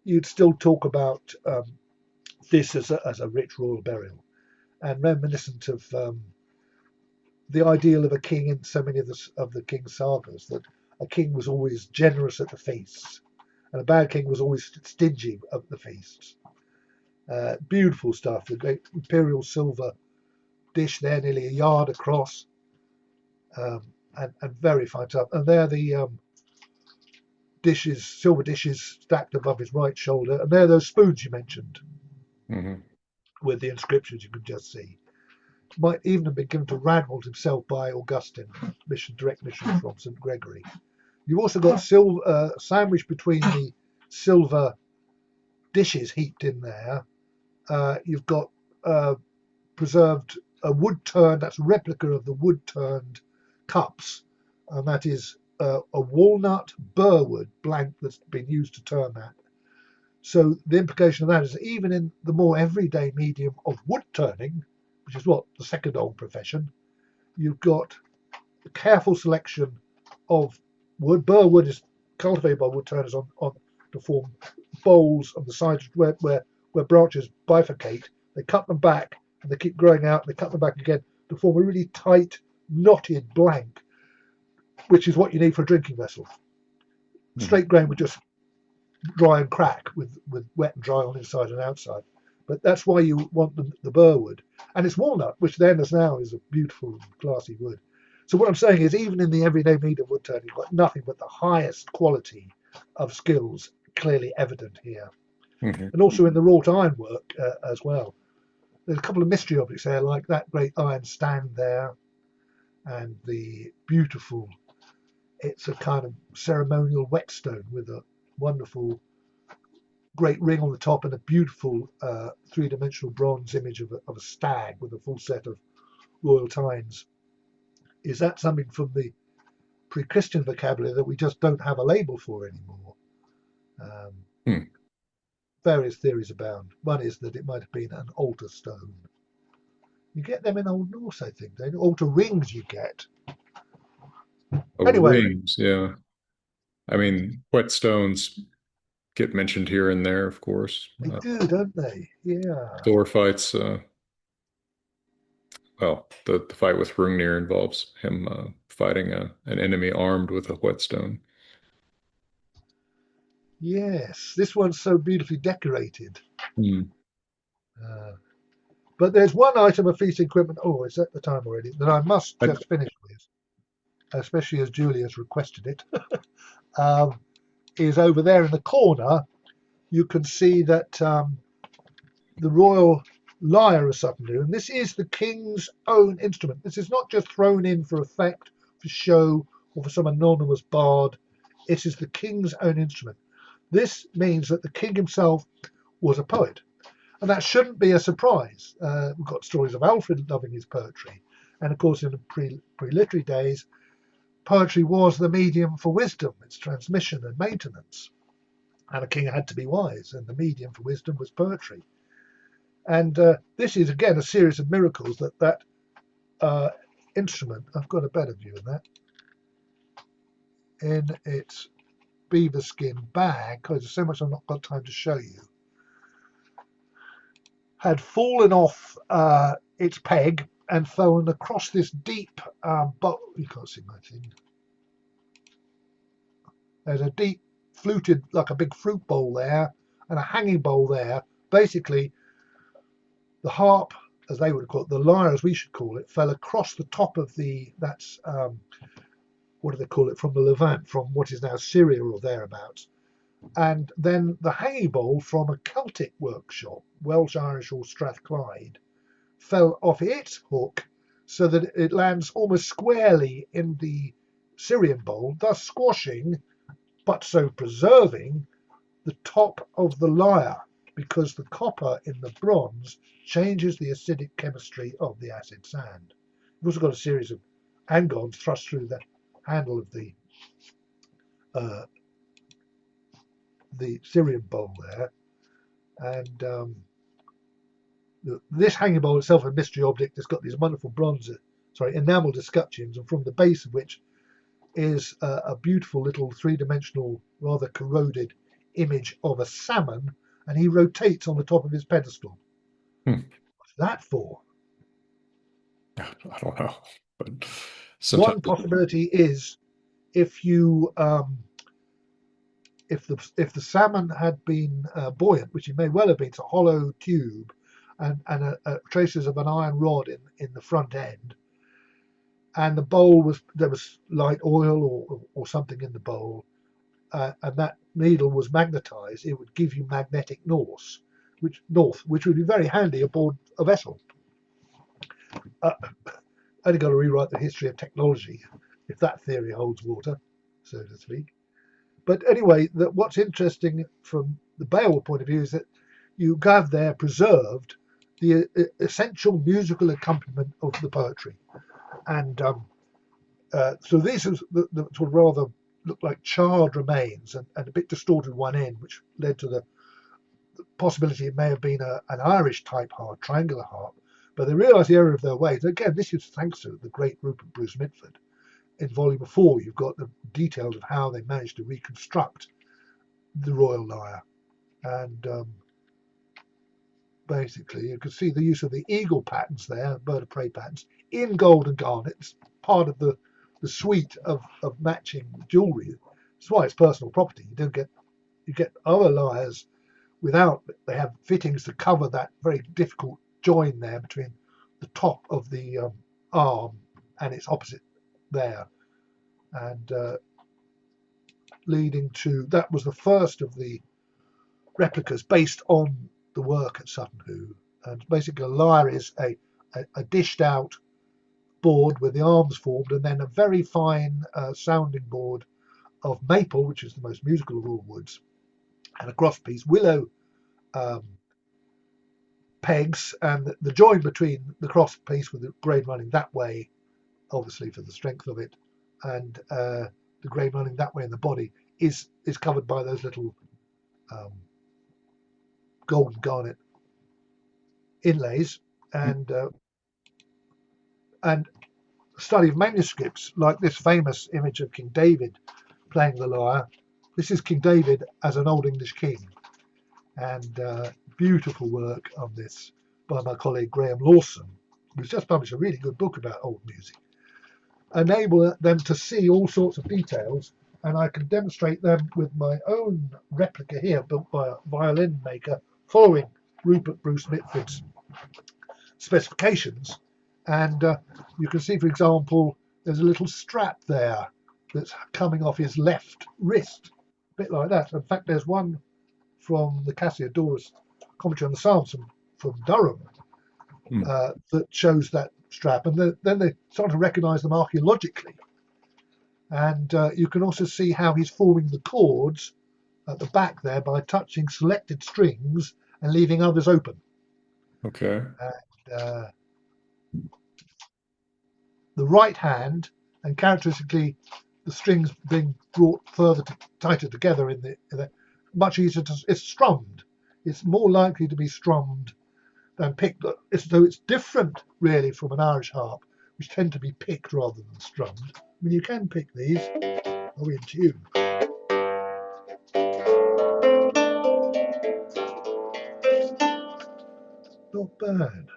You'd still talk about this as a rich royal burial and reminiscent of the ideal of a king in so many of the king's sagas, that a king was always generous at the feasts and a bad king was always stingy at the feasts. Beautiful stuff. The great imperial silver dish there, nearly a yard across, and very fine stuff. And there the dishes, silver dishes stacked above his right shoulder. And there are those spoons you mentioned Hmm. with the inscriptions you can just see. Might even have been given to Radwald himself by Augustine, direct mission from St. Gregory. You've also got silver sandwiched between the silver dishes heaped in there. You've got preserved a wood turned, that's a replica of the wood turned cups, and that is a walnut burwood blank that's been used to turn that. So the implication of that is that even in the more everyday medium of wood turning, which is what the second old profession, you've got a careful selection of wood. Burwood is cultivated by wood turners on to form bowls on the sides where branches bifurcate. They cut them back and they keep growing out. And they cut them back again to form a really tight, knotted blank, which is what you need for a drinking vessel. Hmm. Straight grain would just dry and crack with wet and dry on inside and outside. But that's why you want the burwood. And it's walnut, which then as now is a beautiful, classy wood. So what I'm saying is, even in the everyday meter woodturn, you've got nothing but the highest quality of skills clearly evident here, Hmm. and also in the wrought ironwork as well. There's a couple of mystery objects there, like that great iron stand there, and the beautiful. It's a kind of ceremonial whetstone with a wonderful great ring on the top and a beautiful three-dimensional bronze image of a stag with a full set of royal tines. Is that something from the pre-Christian vocabulary that we just don't have a label for anymore? Um, Hmm. Various theories abound. One is that it might have been an altar stone. You get them in Old Norse, I think. They altar rings you get. Oh, Anyway, rings, yeah. I mean, whetstones get mentioned here and there, of course. they do, don't they? Yeah. Thor fights, well, the fight with Hrungnir involves him fighting an enemy armed with a whetstone. Yes. This one's so beautifully decorated. Hmm. Uh, but there's one item of feast equipment. Oh, it's at the time already that I must I, just finish with, especially as Julia's requested it. um, is over there in the corner. You can see that the royal lyre of Sutton Hoo, and this is the king's own instrument. This is not just thrown in for effect, for show, or for some anonymous bard. It is the king's own instrument. This means that the king himself was a poet, and that shouldn't be a surprise. We've got stories of Alfred loving his poetry, and of course, in the pre-literary days, poetry was the medium for wisdom, its transmission and maintenance. And a king had to be wise, and the medium for wisdom was poetry. And this is again a series of miracles that uh, instrument. I've got a better view of that in its beaver skin bag because there's so much I've not got time to show you. Had fallen off its peg and fallen across this deep but you can't see my thing. There's a deep fluted like a big fruit bowl there and a hanging bowl there. Basically, the harp, as they would call it, the lyre, as we should call it, fell across the top of the. That's what do they call it? From the Levant, from what is now Syria or thereabouts. And then the hanging bowl from a Celtic workshop, Welsh, Irish, or Strathclyde, fell off its hook so that it lands almost squarely in the Syrian bowl, thus squashing, but so preserving, the top of the lyre because the copper in the bronze changes the acidic chemistry of the acid sand. You've also got a series of angons thrust through the handle of uh, the Syrian bowl there, and this hanging bowl itself, a mystery object, has got these wonderful enameled escutcheons, and from the base of which is a beautiful little three-dimensional, rather corroded image of a salmon, and he rotates on the top of his pedestal. hmm. What's that for? I don't know, but sometimes. One possibility is if you if the salmon had been buoyant, which it may well have been, it's a hollow tube, and traces of an iron rod in the front end, and the bowl there was light oil or something in the bowl, and that needle was magnetized, it would give you magnetic which would be very handy aboard a vessel. Only got to rewrite the history of technology if that theory holds water, so to speak. But anyway, what's interesting from the Beowulf point of view is that you have there preserved the essential musical accompaniment of the poetry. And so these are the sort of rather look like charred remains and a bit distorted one end, which led to the possibility it may have been an Irish type harp, triangular harp. But they realised the error of their ways. Again, this is thanks to the great Rupert Bruce Mitford. In volume 4, you've got the details of how they managed to reconstruct the royal lyre. And basically, you can see the use of the eagle patterns there, bird of prey patterns, in gold and garnet. It's part of the suite of matching jewellery. That's why it's personal property. You get other lyres without, they have fittings to cover that very difficult join there between the top of the arm and its opposite there, and leading to that was the first of the replicas based on the work at Sutton Hoo. And basically, a lyre is a dished out board with the arms formed, and then a very fine sounding board of maple, which is the most musical of all woods, and a crosspiece, willow pegs, and the join between the crosspiece with the grain running that way, obviously for the strength of it, and the grain running that way in the body is covered by those little golden garnet inlays, and study of manuscripts like this famous image of King David playing the lyre. This is King David as an Old English king, and beautiful work on this by my colleague Graham Lawson, who's just published a really good book about old music. Enable them to see all sorts of details, and I can demonstrate them with my own replica here, built by a violin maker following Rupert Bruce Mitford's specifications. And you can see, for example, there's a little strap there that's coming off his left wrist, a bit like that. In fact, there's one from the Cassiodorus commentary on the Psalms from Durham that shows that strap. And then they start to recognize them archaeologically. And you can also see how he's forming the chords at the back there by touching selected strings and leaving others open. Okay. And the right hand, and characteristically the strings being brought further tighter together in the much easier to, it's strummed. It's more likely to be strummed than picked. So it's different really from an Irish harp, which tend to be picked rather than strummed. I mean, you can pick these. Are we in tune? Not bad.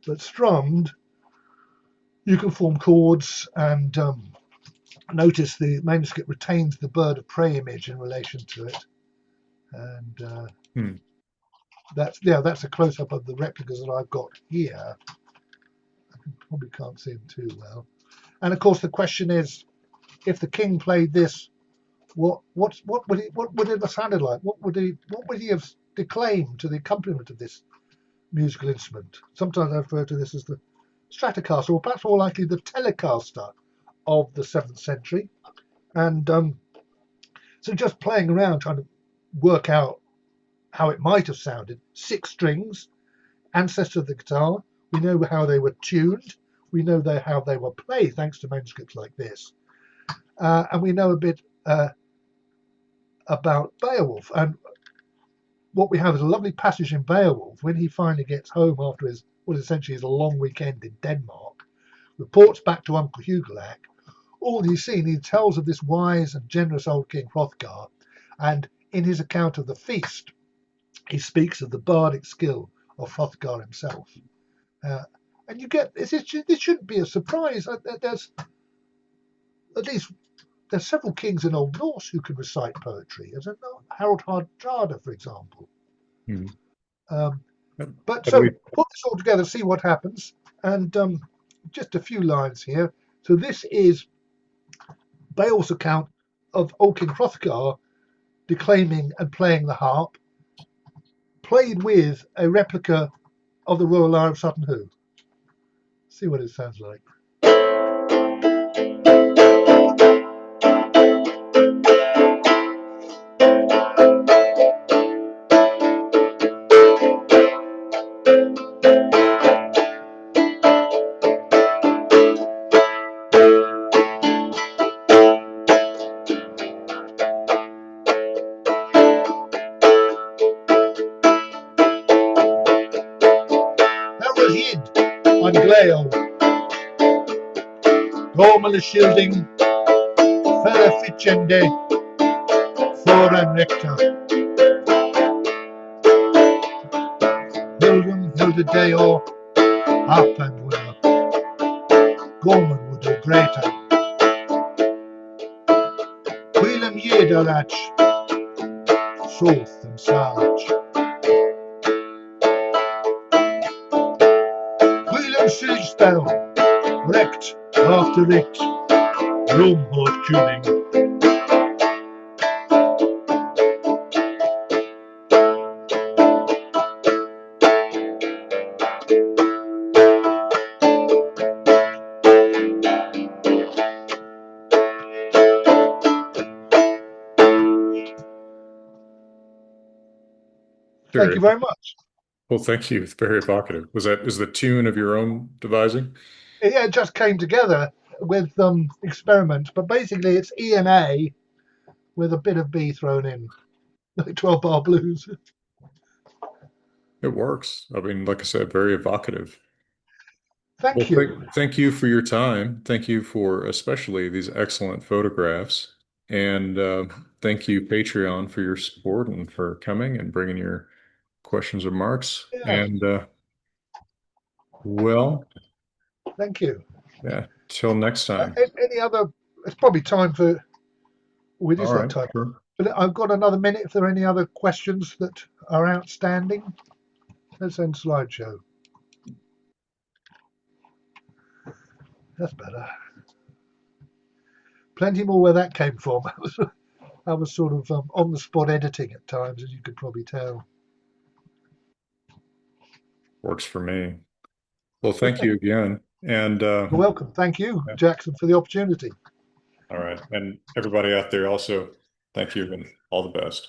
But strummed, you can form chords, and notice the manuscript retains the bird of prey image in relation to it. And that's a close-up of the replicas that I've got here. I probably can't see them too well. And of course, the question is, if the king played this, what would it have sounded like? What would he have declaimed to the accompaniment of this musical instrument? Sometimes I refer to this as the Stratocaster, or perhaps more likely the Telecaster of the 7th century. And so just playing around trying to work out how it might have sounded. 6 strings, ancestor of the guitar. We know how they were tuned. We know how they were played thanks to manuscripts like this. And we know a bit about Beowulf. And what we have is a lovely passage in Beowulf when he finally gets home after what essentially is a long weekend in Denmark, reports back to Uncle Hugelac all he's seen. He tells of this wise and generous old King Hrothgar, and in his account of the feast, he speaks of the bardic skill of Hrothgar himself. And you get this shouldn't be a surprise. There's several kings in Old Norse who can recite poetry. As Harold Hardrada, for example. But so put this all together, see what happens, and just a few lines here. So this is Beowulf's account of old King Hrothgar declaiming and playing the harp, played with a replica of the Royal Lyre of Sutton Hoo. See what it sounds like. Gormala shielding, fella ficende, foran recta. Hilda deo, harpan willa, Gorman would do greater. Quillam yedalach, soth and sarge. Quillam silspel, rect. After it, room hot tuning. Thank Sure. you very much. Well, thank you. It's very evocative. Is the tune of your own devising? Yeah, it just came together with experiments, but basically it's E and A with a bit of B thrown in, like 12 bar blues. It works. I mean, like I said, very evocative. Well, Thank you. thank you for your time. Thank you for especially these excellent photographs. And thank you, Patreon, for your support and for coming and bringing your questions and remarks. Yeah, And well, thank you. yeah, till next time. Any other? It's probably time for. It All is that right, time. sure. But I've got another minute. If there are any other questions that are outstanding, let's end slideshow. That's better. Plenty more where that came from. I was sort of on the spot editing at times, as you could probably tell. Works for me. Well, thank you again. And You're welcome. Thank you, yeah, Jackson, for the opportunity. all right. And everybody out there also, thank you and all the best.